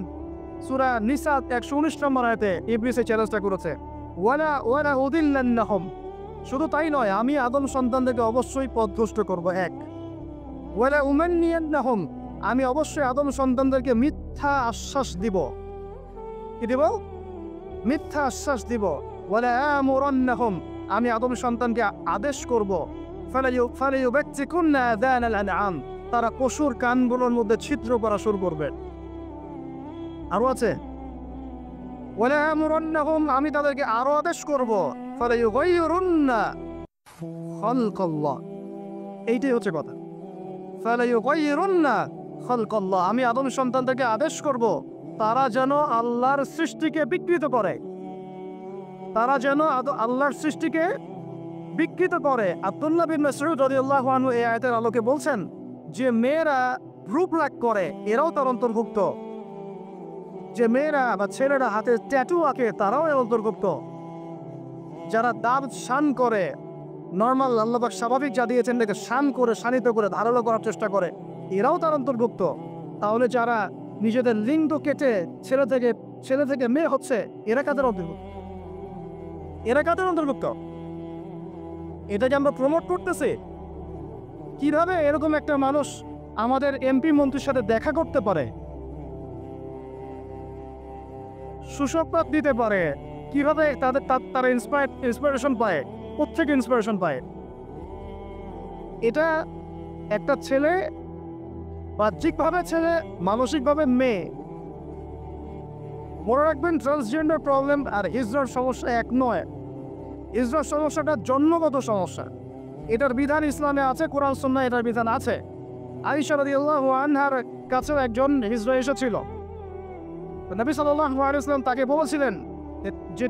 সূরা নিসা 119 নম্বর আয়াতে ইবলিস এই চ্যালেঞ্জটা করেছে, ওয়ালা উদিল্লান্নাহুম, শুধু তাই নয়, আমি আদম সন্তানদেরকে অবশ্যই পথভ্রষ্ট করব। এক, ওয়ালা উমান্নিয়ান্নাহুম, আমি অবশ্যই আদম সন্তানদেরকে মিথ্যা আশ্বাস দিব। কি দিব? মিথ্যা আশ্বাস দিব। ওয়ালা আমুরান্নাহুম, আমি আদম সন্তানকে আদেশ করব, ফালাইউবাত্তিকুন্না আযানাল আনআম, তারা পশুর কানগুলোর মধ্যে ছিদ্র করা শুরু করবে। আরো আছে, ওয়ালা আমুরান্নাহুম, আমি তাদেরকে আরো আদেশ করব, ফালাইয়ুগাইয়িরুন্না খালকাল্লাহ, এইটাই হচ্ছে কথা। ফালাইয়ুগাইয়িরুন্না খালকাল্লাহ, আমি আদম সন্তানদেরকে আদেশ করব তারা যেন আল্লাহর সৃষ্টিকে বিকৃত করে, আল্লাহর সৃষ্টিকে বিকৃত করে। আব্দুল্লাহ বিন মাসউদ রাদিয়াল্লাহু আনহু এই আয়াতের আলোকে বলছেন যে মেয়েরা রূপলাগ করে এরাও তার অন্তর্ভুক্ত, যে মেয়েরা বা ছেলেরা হাতে ট্যাটু আঁকে তারাও এর অন্তর্ভুক্ত, যারা দাঁত শান করে, নর্মাল আল্লাহ পাক স্বাভাবিক যা দিয়েছেন তাকে শান করে, শানিত করে, ধারালো করার চেষ্টা করে, এরাও তার অন্তর্ভুক্ত। তাহলে যারা নিজেদের লিঙ্গ কেটে ছেলে থেকে মেয়ে হচ্ছে, এরা কাদের অন্তর্ভুক্ত? এটাকে আমরা প্রমোট করতেছি। কিভাবে এরকম একটা মানুষ আমাদের এমপি মন্ত্রীর সাথে দেখা করতে পারে, সুসংবাদ দিতে পারে, কিভাবে তারা ইন্সপিরেশন পায়, কোত্থেকে ইন্সপিরেশন পায়? এটা একটা ছেলে বাহ্যিকভাবে ছেলে, মানসিকভাবে মেয়ে। মনে রাখবেন, ট্রান্সজেন্ডার প্রবলেম আর হিজড়ার সমস্যা এক নয়। হিজড়ার সমস্যাটা জন্মগত সমস্যা। এটার বিধান ইসলামে আছে, কোরআন সুন্নাহ এটার বিধান আছে। আয়েশা রাদিয়াল্লাহু আনহার কাছেও একজন হিজড়া এসেছিল। নবী সাল্লাল্লাহু আলাইহি ওয়াসাল্লাম তাকে বলেছিলেন যে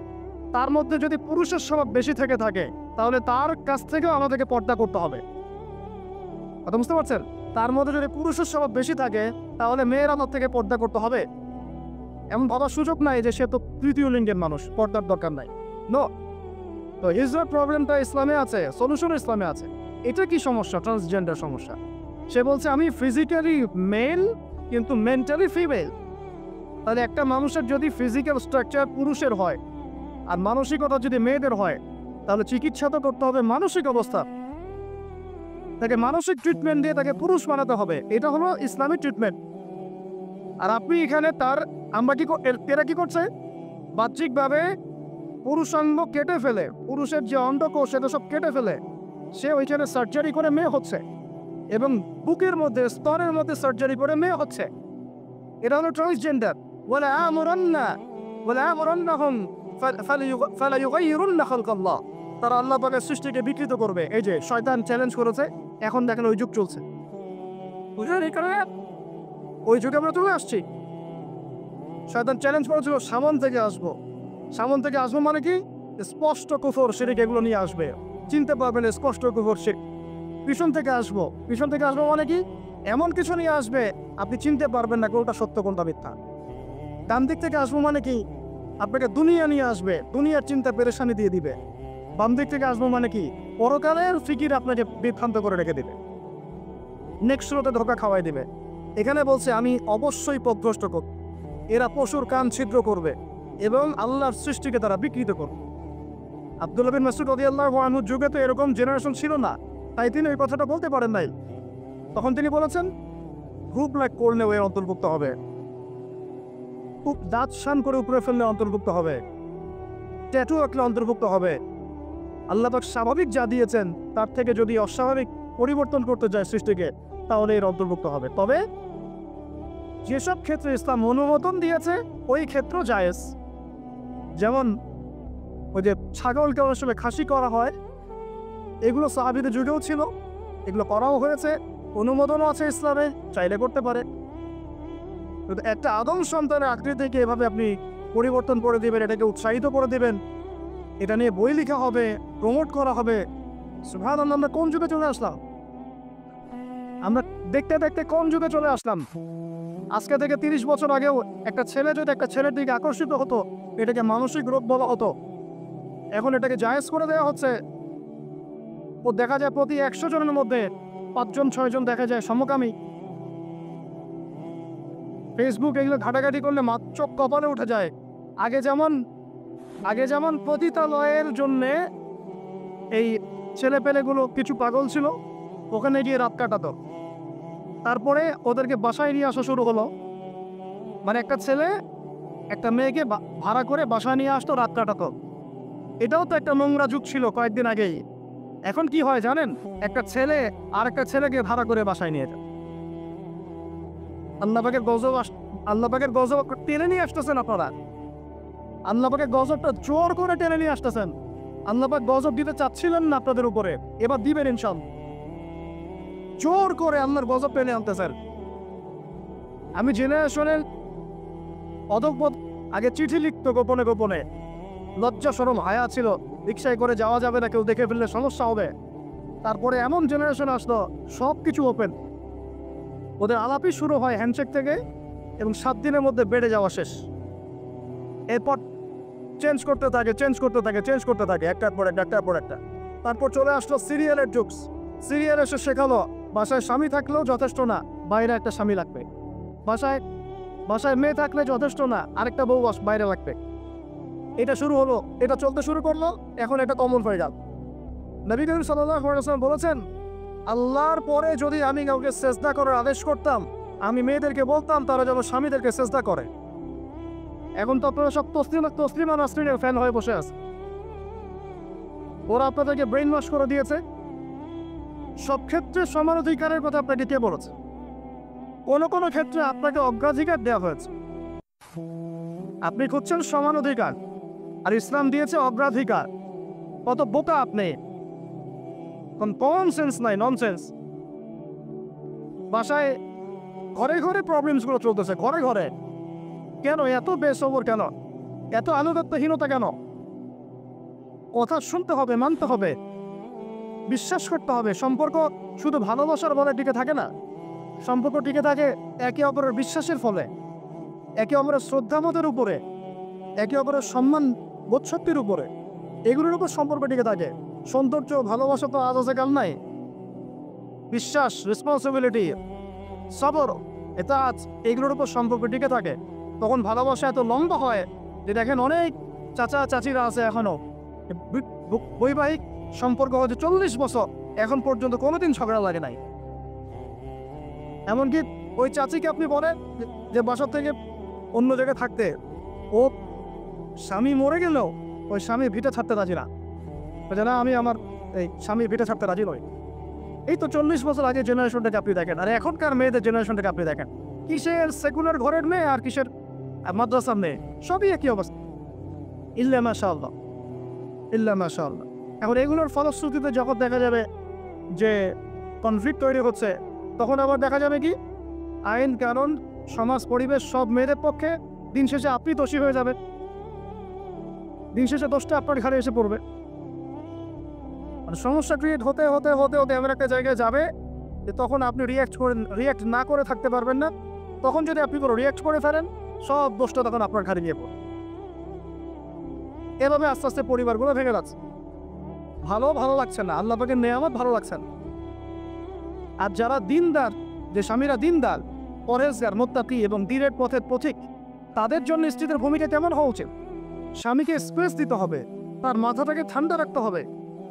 তার মধ্যে যদি পুরুষের স্বভাব বেশি থেকে থাকে তাহলে তার কাছ থেকেও আমাদেরকে পর্দা করতে হবে। কথা বুঝতে পারছেন? তার মধ্যে যদি পুরুষের স্বভাব বেশি থাকে তাহলে মেয়েরা তার থেকে পর্দা করতে হবে। এমন ভাবার সুযোগ নাই যে সে তো তৃতীয় লিঙ্গের মানুষ, পর্দার দরকার নাই। নো। তো হিজড়ার প্রবলেমটা ইসলামে আছে, সলিউশন ইসলামে আছে। এটা কি সমস্যা? ট্রান্সজেন্ডার সমস্যা। সে বলছে আমি ফিজিক্যালি মেল কিন্তু মেন্টালি ফিমেল। তাহলে একটা মানুষের যদি ফিজিক্যাল স্ট্রাকচার পুরুষের হয় আর মানসিকতা যদি মেয়েদের হয়, তাহলে চিকিৎসা তো করতে হবে মানসিক অবস্থা। তাকে মানসিক ট্রিটমেন্ট দিয়ে তাকে পুরুষ বানাতে হবে। এটা হলো ইসলামিক ট্রিটমেন্ট। আর আপনি এখানে এরা কি করছে? বাহ্যিকভাবে পুরুষাঙ্গ কেটে ফেলে, পুরুষের যে অন্ডকোষ সেটা সব কেটে ফেলে সে ওইখানে সার্জারি করে মেয়ে হচ্ছে, এবং বুকের মধ্যে স্তনের মধ্যে সার্জারি করে মেয়ে হচ্ছে। এটা হলো ট্রান্সজেন্ডার। ওয়ালা আমরান্নাহুম ফালায়ুগাইয়িরুন্না খালকাল্লাহ। তারা আল্লাহ পাকের সৃষ্টিকে বিকৃত করবে। এই যে শয়তান চ্যালেঞ্জ করেছে, এখন দেখেন ওই যুগ চলছে। বুঝলেন? এই কারণে ওই যুগে আমরা চলে আসছি। শয়তান চ্যালেঞ্জ করেছিল সামন থেকে আসবো। সামন থেকে আসবো মানে কি? স্পষ্ট কুফর শিরক এগুলো নিয়ে আসবে, চিনতে পারবেন স্পষ্ট কুফর শিরক। পিছন থেকে আসবো মানে কি? এমন কিছু নিয়ে আসবে আপনি চিনতে পারবেন না কোনটা সত্য কোনটা মিথ্যা। ডান দিক থেকে আসবো মানে কি? আপনাকে দুনিয়া নিয়ে আসবে, দুনিয়ার চিন্তা পেরেশানি দিয়ে দিবে। বাম দিক থেকে আসবো মানে কি? পরকালের ফিকির আপনাকে বিভ্রান্ত করে রেখে দিবে, নেক্সট স্রোতে ধোকা খাওয়াই দিবে। এখানে বলছে আমি অবশ্যই পথভ্রষ্ট করব। এরা পশুর কান ছিদ্র করবে এবং আল্লাহর সৃষ্টিকে তারা বিকৃত করবে। আব্দুল্লাহ বিন মাসউদ রাদিয়াল্লাহু আনহুর যুগে তো এরকম জেনারেশন ছিল না, তাই তিনি ওই কথাটা বলতে পারেন নাই। তখন তিনি বলেছেন গ্রুপ লাইক করলে ওই অন্তর্ভুক্ত হবে, খুব দাঁত শান করে উপরে ফেললে অন্তর্ভুক্ত হবে, ট্যাটু আঁকলে অন্তর্ভুক্ত হবে। আল্লাহ পাক স্বাভাবিক যা দিয়েছেন তার থেকে যদি অস্বাভাবিক পরিবর্তন করতে যায় সৃষ্টিকে, তাহলে এর অন্তর্ভুক্ত হবে। তবে যেসব ক্ষেত্রে ইসলাম অনুমোদন দিয়েছে ওই ক্ষেত্র জায়েজ। যেমন ওই যে ছাগলকে অনেক সময় খাসি করা হয়, এগুলো সাহাবীদের যুগেও ছিল, এগুলো করাও হয়েছে, অনুমোদনও আছে ইসলামে, চাইলে করতে পারে। কিন্তু একটা আদম সন্তানের আকৃতিকে এভাবে আপনি পরিবর্তন করে দিবেন, এটাকে উৎসাহিত করে দিবেন, এটা নিয়ে বই লেখা হবে, প্রমোট করা হবে। সুবহানাল্লাহ, আমরা কোন যুগে চলে আসলাম? আমরা দেখতে দেখতে কোন যুগে চলে আসলাম? আজকে থেকে 30 বছর আগেও একটা ছেলে যদি একটা ছেলের দিকে আকর্ষিত হতো, এটাকে মানসিক রোগ বলা হতো। এখন এটাকে জায়েজ করে দেওয়া হচ্ছে। ও দেখা যায় প্রতি 100 জনের মধ্যে 5 জন 6 জন দেখা যায় সমকামী। ফেসবুক এগুলো ঘাটাঘাটি করলে চোখ কপালে উঠে যায়। আগে যেমন পতিতালয়ের জন্যে এই ছেলেপেলেগুলো কিছু পাগল ছিল, ওখানে গিয়ে রাত কাটাতো। তারপরে ওদেরকে বাসায় নিয়ে আসা শুরু হলো। মানে একটা ছেলে একটা মেয়েকে ভাড়া করে বাসায় নিয়ে আসতো, রাত কাটাতো। এটাও তো একটা নোংরা যুগ ছিল কয়েকদিন আগেই। এখন কি হয় জানেন? একটা ছেলে আর একটা ছেলেকে ভাড়া করে বাসায় নিয়ে যায়। আল্লাহ পাকের গজব টেনে নিয়ে আসতেছেন আপনারা। আল্লাহ পাকের গজবটা জোর করে টেনে নিয়ে আসতেছেন। আল্লাহ পাক গজব দিতে চাচ্ছিলেন না আপনাদের উপরে, এবার দিবেন ইনশাআল্লাহ। জোর করে আল্লাহর গজব টেনে আনতেছেন। আমি জেনারেশনের অধঃপতন, আগে চিঠি লিখতো গোপনে গোপনে, লজ্জা শরম হায়া ছিল, রিক্সায় করে যাওয়া যাবে না, কেউ দেখে ফেললে সমস্যা হবে। তারপরে এমন জেনারেশন আসলো সব কিছু ওপেন, ওদের আলাপই শুরু হয় হ্যান্ডশেক থেকে এবং 7 দিনের মধ্যে বেড়ে যাওয়া শেষ। এরপর চেঞ্জ করতে থাকে একটার পর একটা। তারপর চলে আসলো সিরিয়ালের যুগ। সিরিয়াল এসে শেখালো বাসায় স্বামী থাকলেও যথেষ্ট না, বাইরে একটা স্বামী লাগবে। বাসায় মেয়ে থাকলে যথেষ্ট না, আরেকটা বউ বাইরে লাগবে। এটা শুরু হলো, এটা চলতে শুরু করলো, এখন এটা কমন হয়ে গেল। নবী করিম সাল্লাল্লাহু আলাইহি ওয়াসাল্লাম বলেছেন, আল্লাহর পরে যদি আমি কাউকে সেজদা করার আদেশ করতাম, আমি মেয়েদেরকে বলতাম তারা যেন স্বামীদেরকে সেজদা করে। এখন তো আপনারা সব তসলিমা নাসরিনের ফ্যান হয়ে বসে আছে। ওরা আপনাদেরকে ব্রেইন ওয়াশ করে দিয়েছে। সব ক্ষেত্রে সমান অধিকারের কথা আপনাকে কে বলেছে? কোনো কোনো ক্ষেত্রে আপনাকে অগ্রাধিকার দেওয়া হয়েছে। আপনি খুঁজছেন সমান অধিকার, আর ইসলাম দিয়েছে অগ্রাধিকার। কত বোকা আপনি! কোন কমন সেন্স নাই, ননসেন্স। বাসায় ঘরে ঘরে প্রবলেমসগুলো চলতেছে, ঘরে ঘরে। কেন এত বেসবর, কেন এত আনুগত্যহীনতা, কেন? কথা শুনতে হবে, মানতে হবে, বিশ্বাস করতে হবে। সম্পর্ক শুধু ভালোবাসার বলে টিকে থাকে না। সম্পর্ক টিকে থাকে একে অপরের বিশ্বাসের ফলে, একে অপরের শ্রদ্ধাবোধের উপরে, একে অপরের সম্মান বোধশক্তির উপরে। এগুলোর উপর সম্পর্ক টিকে থাকে। সৌন্দর্য, ভালোবাসা তো আজ আছে কাল নাই। বিশ্বাস, রেসপন্সিবিলিটি, সবর, এটা আজ, এগুলোর উপর সম্পর্ক টিকে থাকে। তখন ভালোবাসা এত লম্বা হয় যে দেখেন অনেক চাচা চাচিরা আছে এখনো বৈবাহিক সম্পর্ক হচ্ছে 40 বছর, এখন পর্যন্ত কোনোদিন ঝগড়া লাগে নাই। এমনকি ওই চাচিকে আপনি বলেন যে বাসার থেকে অন্য জায়গায় থাকতে, ও স্বামী মরে গেলেও ওই স্বামীর ভিটে ছাড়তে রাজি না, না আমি আমার এই স্বামীর ভিটে ছাড়তে রাজি নই। এই তো 40 বছর আগে জেনারেশনটাকে আপনি দেখেন, আর এখনকার মেয়েদের জেনারেশনটাকে আপনি দেখেন। কিসের সেকুলার ঘরের মেয়ে আর কিসের মাদ্রাসার মেয়ে, সবই একই অবস্থা। ইল্লা মাশাআল্লাহ, ইল্লা মাশাআল্লাহ। এখন এগুলোর ফলশ্রুতিতে যখন দেখা যাবে যে কনফ্লিক্ট তৈরি হচ্ছে, তখন আবার দেখা যাবে কি আইন কানুন সমাজ পরিবেশ সব মেয়েদের পক্ষে। দিন শেষে আপনি দোষী হয়ে যাবে, দিন শেষে দোষটা আপনার ঘাড়ে এসে পড়বে। মানে সমস্যা ক্রিয়েট হতে হতে হতে হতে এমন একটা জায়গায় যাবে যে তখন আপনি রিয়াক্ট না করে থাকতে পারবেন না। তখন যদি আপনি কোনো রিয়াক্ট করে ফেলেন, সব দোষটা তখন আপনার ঘাড়ে গিয়ে পড়ে। এভাবে আস্তে আস্তে পরিবারগুলো ভেঙে যাচ্ছে। ভালো লাগছে না, আল্লাহ পাকের নেয়ামত ভালো লাগছে না। আর যারা দিনদার, যে স্বামীরা দিনদার, পরহেজগার, মুত্তাকি এবং দ্বীনের পথের পথিক, তাদের জন্য স্ত্রীদের ভূমিকা কেমন হওয়া উচিত? স্বামীকে স্পেস দিতে হবে, তার মাথাটাকে ঠান্ডা রাখতে হবে,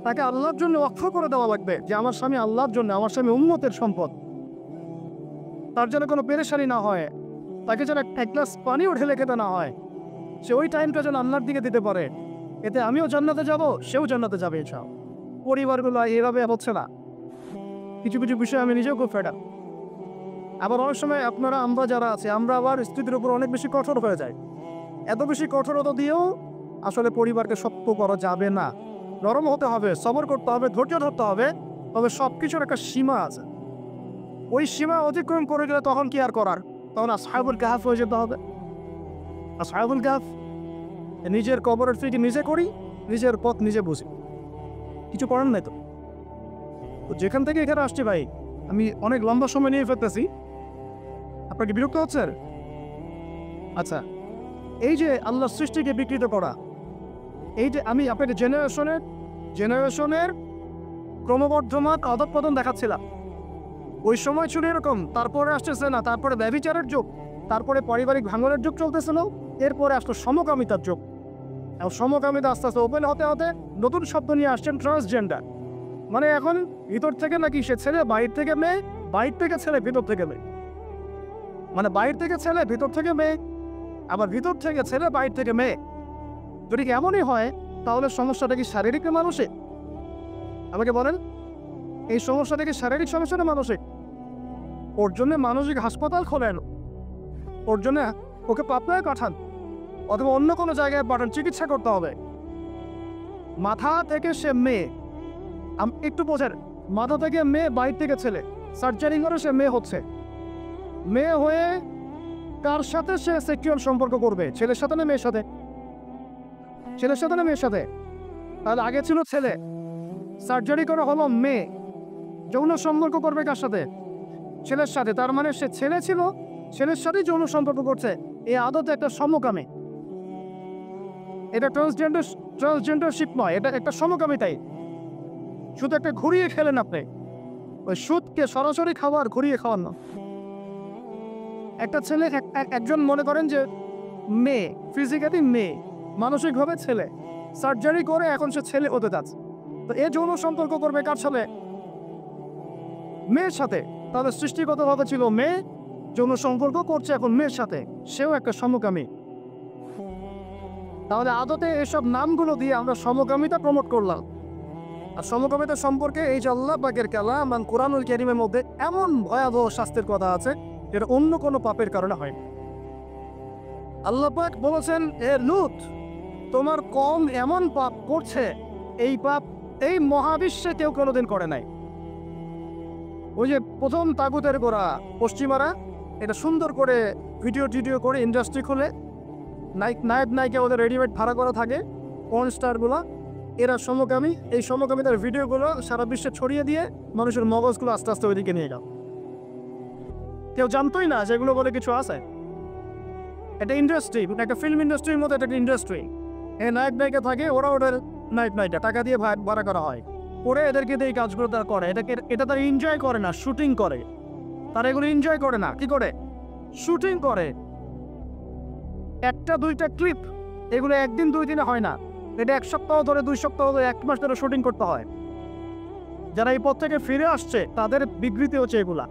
তাকে আল্লাহর জন্য অক্ষ করে দেওয়া লাগবে যে আমার স্বামী আল্লাহর জন্য, আমার স্বামী উম্মতের সম্পদ। তার যেন কোনো পেরেশানি না হয়, তাকে যেন এক গ্লাস পানিও ঢেলে খেতে না হয়। সে ওই টাইমটা যেন আল্লাহর দিকে দিতে পারে। এতে আমিও জান্নাতে যাব, সেও জান্নাতে যাবে ইনশাআল্লাহ। পরিবারগুলো এভাবে হচ্ছে না। কিছু কিছু বিষয় আমি নিজেও খুব ফেডা। আবার অনেক সময় আমরা যারা আছে, আমরা আবার স্ত্রীদের উপর অনেক বেশি কঠোর হয়ে যাই। এত বেশি কঠোরতা দিয়েও আসলে পরিবারকে শক্ত করা যাবে না। নরম হতে হবে, সবর করতে হবে, ধৈর্য ধরতে হবে। তবে সব কিছুর একটা সীমা আছে। ওই সীমা অতিক্রম করে গেলে তখন কি আর করার? তখন আসহাবুল কাহফ হয়ে যেতে হবে। আসহাবুল কাহফ, নিজের কবরের ফিকে নিজে করি, নিজের পথ নিজে বুঝি, কিছু করার নাই। তো যেখান থেকে এখানে আসছি ভাই, আমি অনেক লম্বা সময় নিয়ে ফেলতেছি। আপনার কি বিরক্ত হচ্ছে? আচ্ছা, এই যে আল্লাহ সৃষ্টিকে বিকৃত করা, এই যে আমি আপনাকে জেনারেশনের ক্রমবর্ধমান অধঃপতন দেখাচ্ছিলাম। ওই সময় ছিল এরকম, তারপরে আসতেছে না, তারপরে ব্যভিচারের যুগ, তারপরে পারিবারিক ভাঙনের যুগ চলতেছিল, এরপরে আসলো সমকামিতার যুগ। এবং সমকামিতা আস্তে আস্তে ওপেন হতে হতে নতুন শব্দ নিয়ে আসছেন ট্রান্সজেন্ডার। মানে এখন ভিতর থেকে নাকি সে ছেলে, বাইরে থেকে মেয়ে, বাইরে থেকে ছেলে, ভিতর থেকে মেয়ে। মানে বাইরে থেকে ছেলে, ভিতর থেকে মেয়ে, আবার ভিতর থেকে ছেলে, বাইরে থেকে মেয়ে। যদি এমনই হয় তাহলে সমস্যাটা কি শারীরিক না মানসিক? আমাকে বলেন, এই সমস্যাটা কি শারীরিক সমস্যা না মানসিক? ওর জন্য মানসিক হাসপাতাল খোলেন, ওর জন্য ওকে পাবনায় পাঠান, অথবা অন্য কোনো জায়গায় পাঠান, চিকিৎসা করতে হবে। মাথা থেকে সে মেয়ে, একটু বোঝেন, মাথা থেকে মেয়ে, বাইর থেকে ছেলে, সার্জারি করে সে মেয়ে হচ্ছে। মেয়ে হয়ে কার সাথে সে সেক্সুয়াল সম্পর্ক করবে? ছেলের সাথে না মেয়ের সাথে? ছেলের সাথে না মেয়ের সাথে? তাহলে আগে ছিল ছেলে, সার্জারি করা হলো মেয়ে, যৌন সম্পর্ক করবে কার সাথে? ছেলের সাথে। তার মানে সে ছেলে ছিল, ছেলের সাথেই যৌন সম্পর্ক করছে। এই আদতে একটা সমকামী। এটা ট্রান্সজেন্ডারশিপ নয়, এটা একটা সমকামিতাই। শুধু একটা ঘুরিয়ে খেলেন আপনি। ওই সুদকে সরাসরি খাওয়ার, ঘুরিয়ে খাওয়ার না। একটা ছেলে, একজন মনে করেন যে মেয়ে, ফিজিক্যালি মেয়ে, মানসিকভাবে ছেলে, সার্জারি করে এখন সে ছেলে হতে যাচ্ছে। তো এ যৌন সম্পর্ক করবে কার সাথে? মেয়ের সাথে। তাদের সৃষ্টিগতভাবে ছিল মেয়ে, যৌন সম্পর্ক করছে এখন মেয়ের সাথে, সেও একটা সমকামী। তাহলে আদতে এসব নামগুলো দিয়ে আমরা সমকামিতা প্রমোট করলাম। আর সমকামিতা সম্পর্কে এই যে আল্লাহ পাকের কালাম কোরআনুল কারীমের মধ্যে এমন ভয়াবহ শাস্তির কথা আছে, এটা অন্য কোনো পাপের কারণে হয়। আল্লাহ পাক বলেছেন, এ লূত, তোমার কম এমন পাপ করছে, এই পাপ এই মহাবিশ্বে কেউ কোনোদিন করে নাই। ওই যে প্রথম তাগুতের গোড়া পশ্চিমারা এটা সুন্দর করে ভিডিও করে ইন্ডাস্ট্রি খুলে নায়ক নায়িকা ওদের রেডিমেড ভাড়া করা থাকে পর্ন স্টারগুলো, এরা সমকামী, এই সমকামীদের ভিডিওগুলো সারা বিশ্বে ছড়িয়ে দিয়ে মানুষের মগজগুলো আস্তে আস্তে ওইদিকে নিয়ে যাও। কেউ জানতোই না যেগুলো বলে কিছু আছে। এটা ইন্ডাস্ট্রি, একটা ফিল্ম ইন্ডাস্ট্রির মতো একটা ইন্ডাস্ট্রি। এ নায়ক নায়িকা থাকে, ওরা ওদের নায়িকা টাকা দিয়ে ভাড়া করা হয়, করে এদেরকে দিয়ে এই কাজগুলো তারা করে। এটা তারা এনজয় করে না, শুটিং করে। তারা এগুলো এনজয় করে না, কি করে? শুটিং করে। একটা দুইটা ক্লিপ, এগুলো একদিন দুই দিনে হয় না, এটা 1 সপ্তাহ ধরে, 2 সপ্তাহ ধরে, 1 মাস ধরে শুটিং করতে হয়। যারা এই পথ থেকে ফিরে আসছে তাদের বিবৃতি হচ্ছে এগুলা।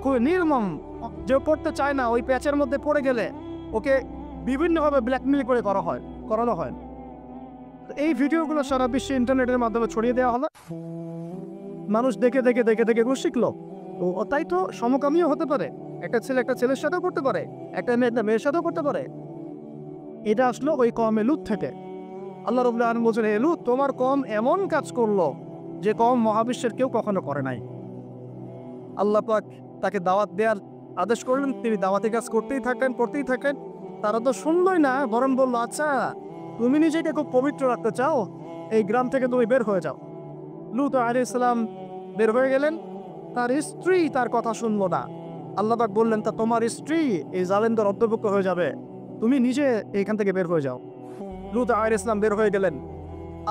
খুব নির্মম। যে করতে চায় না, ওই প্যাচের মধ্যে পড়ে গেলে ওকে বিভিন্নভাবে ব্ল্যাকমেল করে করানো হয়। এই ভিডিওগুলো সারা বিশ্বে ইন্টারনেটের মাধ্যমে ছড়িয়ে দেওয়া হলো, মানুষ দেখে এগুলো শিখলো। ও তাই তো সমকামীও হতে পারে, একটা ছেলে একটা ছেলের সাথেও করতে পারে, একটা মেয়ে একটা মেয়ের সাথেও করতে পারে। এটা আসলো ওই কওমে লূত থেকে। আল্লাহ রাব্বুল আলামিন বলেন, হে লূত, তোমার কওম এমন কাজ করলো যে কওম মহাবিশ্বের কেউ কখনো করে নাই। আল্লাহ পাক তাকে দাওয়াত দেওয়ার আদেশ করলেন, তিনি দাওয়াতি কাজ করতেই থাকেন। তারা তো শুনলই না, বরং বললো, আচ্ছা তুমি নিজেকে খুব পবিত্র রাখতে চাও, এই গ্রাম থেকে তুমি বের হয়ে যাও। লূত আলাইহিস সালাম বের হয়ে গেলেন, তার স্ত্রী তার কথা শুনলো না। আল্লাহ পাক বললেন, তা তোমার স্ত্রী এই জালেমদের অন্তর্ভুক্ত হয়ে যাবে, তুমি নিজে এইখান থেকে বের হয়ে যাও। লূত আলাইহিস সালাম বের হয়ে গেলেন।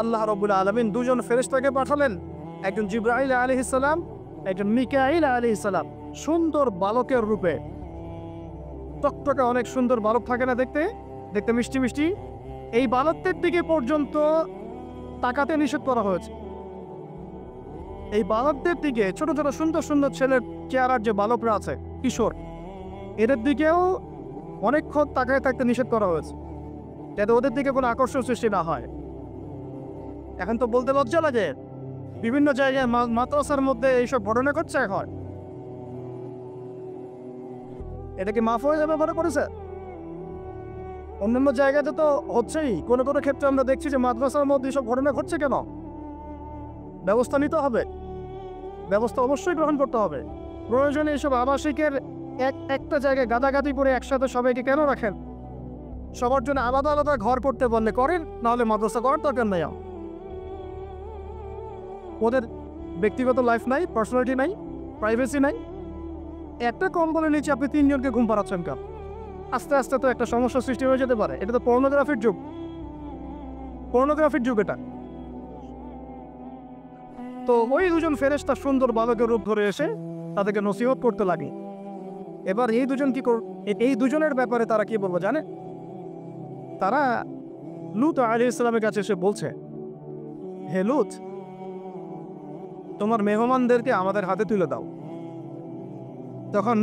আল্লাহ রাব্বুল আলামিন 2 জন ফেরেশতাকে পাঠালেন, একজন জিবরাইল আলাইহিস সালাম, একজন মিকাইল আলাইহিস সালাম, সুন্দর বালকের রূপে। টকটকে অনেক সুন্দর বালক থাকে না, দেখতে মিষ্টি। এই বালকদের দিকে পর্যন্ত তাকাতে নিষেধ করা হয়েছে। এই বালকদের দিকে, ছোট ছোট সুন্দর ছেলের চেহারার যে বালকরা আছে, কিশোর, এদের দিকেও অনেকক্ষণ তাকায় থাকতে নিষেধ করা হয়েছে, যাতে ওদের দিকে কোনো আকর্ষণ সৃষ্টি না হয়। এখন তো বলতে লজ্জা লাগে, বিভিন্ন জায়গায় মাদ্রাসার মধ্যে এইসব ঘটনা ঘটছে এখন। এটা কি মাফ হয়ে যাবে মনে করেছে? অন্যান্য জায়গাতে তো হচ্ছেই, কোনো ক্ষেত্রে আমরা দেখছি যে মাদ্রাসার মধ্যে এইসব ঘটনা ঘটছে। কেন? ব্যবস্থা নিতে হবে, ব্যবস্থা অবশ্যই গ্রহণ করতে হবে। প্রয়োজনে এইসব আবাসিকের একটা জায়গায় গাদাগাদি করে একসাথে সবাইকে কেন রাখেন? সবার জন্য আলাদা আলাদা ঘর করতে বললে করেন, নাহলে মাদ্রাসা করার দরকার নেই। ওদের ব্যক্তিগত লাইফ নাই, পার্সোনালিটি নাই, প্রাইভেসি নাই। একটা কম্বলের নিচে আপনি 3 জনকে ঘুম পাড়াচ্ছেন কেন? আস্তে আস্তে তো একটা সমস্যা সৃষ্টি হয়ে যেতে পারে। এটা তো পর্নোগ্রাফির যুগ এটা। তো ওই 2 জন ফেরেশতা সুন্দর বালকের রূপ ধরে এসে তাদেরকে নসিহত করতে লাগে। এবার এই 2 জন এই 2 জনের ব্যাপারে তারা কি বলবো জানে? তারা লূত আলাইহিস সালামের কাছে এসে বলছে, হে লূত, তোমার মেহমানদেরকে আমাদের হাতে তুলে দাও। তখন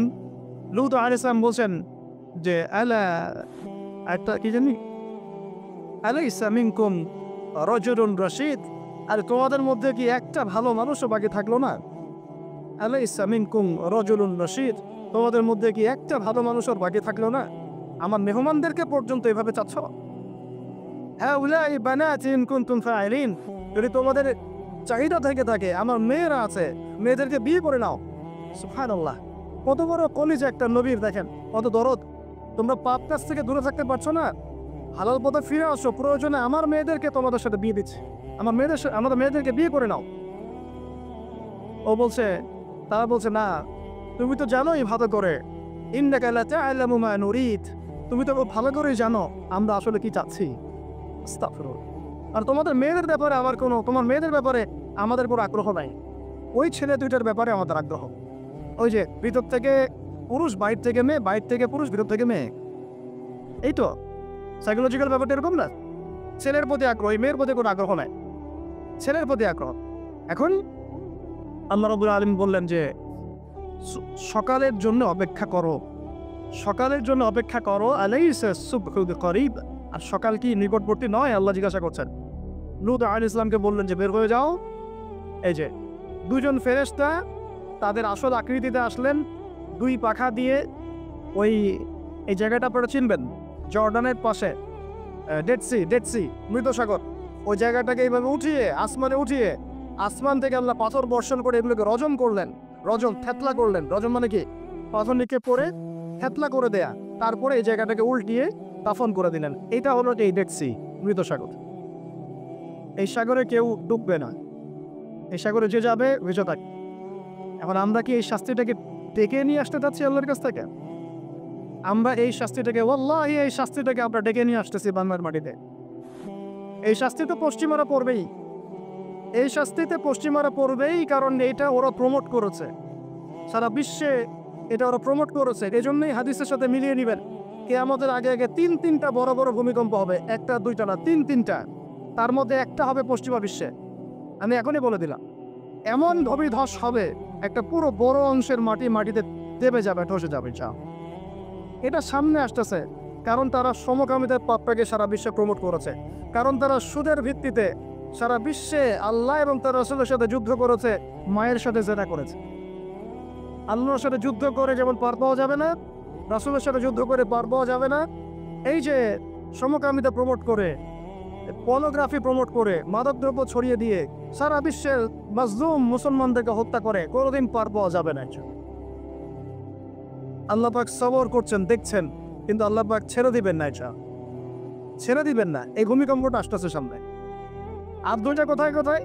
লূত আলাইহিস সালাম বলছেন যে, আলাইসা মিনকুম রাজুলুন রাশীদ, আর তোমাদের মধ্যে কি একটা ভালো মানুষও বাকি থাকলো না? আলাইসা মিনকুম রাজুলুন রাশীদ, তোমাদের মধ্যে কি একটা ভালো মানুষও বাকি থাকলো না? আমার মেহমানদেরকে পর্যন্ত এভাবে চাচ্ছ? হাউলাই বানাতি ইন কুনতুম ফাইলিন, যদি তোমাদের চাহিদা থেকে থাকে, আমার মেয়েরা আছে, মেয়েদেরকে বিয়ে করে নাও। সুবহানাল্লাহ, কত বড় কলিজা একটা নবীর, দেখেন কত দরদ। তোমরা পাপ কাজ থেকে দূরে থাকতে পারছো না, হালাল পথে ফিরে আসো, প্রয়োজনে আমার মেয়েদেরকে তোমাদের সাথে বিয়ে দিচ্ছে, আমাদের মেয়েদেরকে বিয়ে করে নাও। তারা বলছে, না, তুমি তো জানোই ভালো করে, ইন্নাকা লা তা'লামু মা নুরিদ, তুমি তো ভালো করেই জানো আমরা আসলে কি চাচ্ছি। আস্তাগফিরুল্লাহ। আর তোমাদের মেয়েদের ব্যাপারে আমাদের কোনো আগ্রহ নাই। ওই ছেলে 2টার ব্যাপারে আমাদের আগ্রহ। ওই যে ভিতর থেকে পুরুষ, বাইরে থেকে মেয়ে, বাইরে থেকে পুরুষ, ভিতর থেকে মেয়ে। এই তো সাইকোলজিক্যাল ব্যাপারটা এরকম না। ছেলের প্রতি আগ্রহ, মেয়ের প্রতি কোনো আগ্রহ নাই, ছেলের প্রতি আগ্রহ। এখন আল্লাহ রাব্বুল আলামিন বললেন যে, সকালের জন্য অপেক্ষা করো, আলাইসা সুবহু বিকরিব, আর সকাল কি নিকটবর্তী নয়? আল্লাহ জিজ্ঞাসা করছেন। লূত আলাইহিস সালামকে বললেন যে, বের হয়ে যাও। এই যে 2 জন ফেরেশতা তাদের আসল আকৃতিতে আসলেন, 2 পাখা দিয়ে ওই এই জায়গাটা আপনারা চিনবেন, জর্ডানের পাশে ডেড সি মৃত সাগর, ওই জায়গাটাকে এইভাবে উঠিয়ে আসমানে উঠিয়ে আসমান থেকে আল্লাহ পাথর বর্ষণ করে এগুলোকে রজম করলেন, থেতলা করলেন। রজম মানে কি? পাথর নিক্ষেপ করে থেতলা করে দেয়া, তারপরে এই জায়গাটাকে উল্টিয়ে দাফন করে দিলেন। এটা হলো এই ডেড সি, মৃত সাগর। এই সাগরে কেউ ডুববে না, এই সাগরে যে যাবে বেঁচে থাকবে। এখন আমরা কি এই শাস্তিটাকে ডেকে নিয়ে আসতে চাচ্ছি আল্লাহর কাছ থেকে? আমরা এই শাস্তিটাকে আমরা ডেকে নিয়ে আসতেছি বাংলার মাটিতে। এই শাস্তি তো পশ্চিমারা পড়বেই, এই শাস্তিতে পশ্চিমারা পড়বেই, কারণ এটা ওরা প্রমোট করেছে সারা বিশ্বে, এটা ওরা প্রমোট করেছে। এই জন্যই হাদিসের সাথে মিলিয়ে নেবেন, কিয়ামতের আগে আগে 3-3টা বড় বড় ভূমিকম্প হবে, 1টা 2টা না, 3-3টা। তার মধ্যে একটা হবে পশ্চিমা বিশ্বে। আমি এখনই বলে দিলাম, এমন ধস হবে, একটা পুরো বড় অংশের মাটিতে দেবে যাবে, ধসে যাবে। এটা সামনে আসতেছে, কারণ তারা সমকামীদের পাপটাকে সারা বিশ্বে প্রমোট করেছে, কারণ তারা সুদের ভিত্তিতে সারা বিশ্বে আল্লাহ এবং তার রাসূলের সাথে যুদ্ধ করেছে, মায়ের সাথে জেনা করেছে। আল্লাহর সাথে যুদ্ধ করে যেমন পার পাওয়া যাবে না, রাসূলের সাথে যুদ্ধ করে পার পাওয়া যাবে না। এই যে সমকামিতা প্রমোট করে, পর্নোগ্রাফি প্রমোট করে, মাদকদ্রব্য ছড়িয়ে দিয়ে সারা বিশ্বের মাজলুম মুসলমানদেরকে হত্যা করে, কোনোদিন পার পাওয়া যাবে না। আল্লাহ পাক সবর করছেন, দেখছেন, কিন্তু আল্লাহ পাক ছেড়ে দিবেন না, এটা ছেড়ে দিবেন না। এই ভূমিকম্পটা আসতেছে সামনে। আর 2টা কোথায় কোথায়?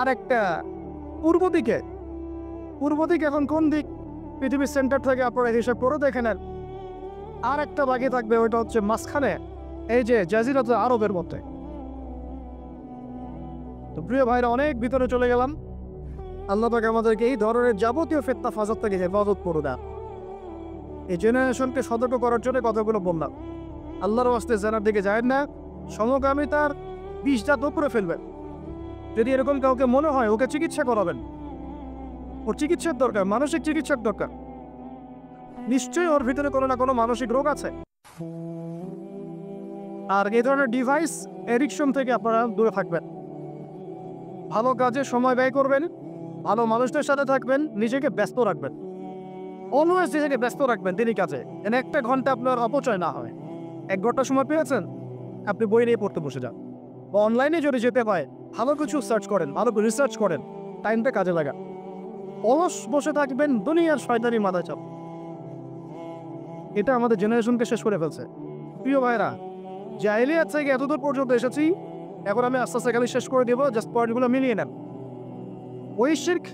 আর একটা পূর্ব দিকে। এখন কোন দিক? পৃথিবীর সেন্টার থেকে আপনারা হিসাব করে দেখে নেন। আর একটা বাকি থাকবে, ওইটা হচ্ছে মাঝখানে, এই যে জাজিরাতুল আরবের মধ্যে। তো প্রিয় ভাইরা, অনেক ভিতরে চলে গেলাম। আল্লাহ পাক আমাদেরকে এই ধরনের যাবতীয় ফিতনা ফাসাদ থেকে হেফাজত করে দেন। এই জেনারেশনকে সতর্ক করার জন্য কথাগুলো বললাম। আল্লাহর ওয়াস্তে জানার দিকে যায় না, সমকামিতার বিষটা উপরে ফেলবেন। যদি এরকম কাউকে মনে হয়, ওকে চিকিৎসা করাবেন। ওর চিকিৎসার দরকার, মানসিক চিকিৎসার দরকার। নিশ্চয়ই ওর ভিতরে কোনো না কোনো মানসিক রোগ আছে। আর এই ধরনের ডিভাইস এডিকশন থেকে আপনারা দূরে থাকবেন। ভালো কাজে সময় ব্যয় করবেন, ভালো মানুষদের সাথে থাকবেন, নিজেকে ব্যস্ত রাখবেন। অলওয়েজ নিজেকে ব্যস্ত রাখবেন দিনই কাজে, যেন 1 ঘন্টা আপনার অপচয় না হয়। 1 ঘন্টা সময় পেয়েছেন, আপনি বই নিয়ে পড়তে বসে যান, বা অনলাইনে যদি যেতে হয় ভালো কিছু সার্চ করেন, ভালো করে রিসার্চ করেন, টাইমটা কাজে লাগান। অলস বসে থাকবেন, দুনিয়ার শয়তানি মাথায় চাপ। এটা আমাদের জেনারেশনকে শেষ করে ফেলছে। প্রিয় ভাইরা, জাহেলিয়াত থেকে এতদূর পর্যন্ত এসেছি, এখন আমি আস্তে আস্তে খালি শেষ করে দেবো, জাস্ট পয়েন্টগুলো মিলিয়ে নেন। ওই শিরক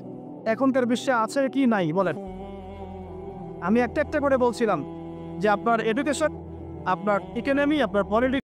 এখনকার বিশ্বে আছে কি নাই বলেন? আমি একটা করে বলছিলাম যে আপনার এডুকেশন, আপনার ইকোনমি, আপনার পলিটিক্স,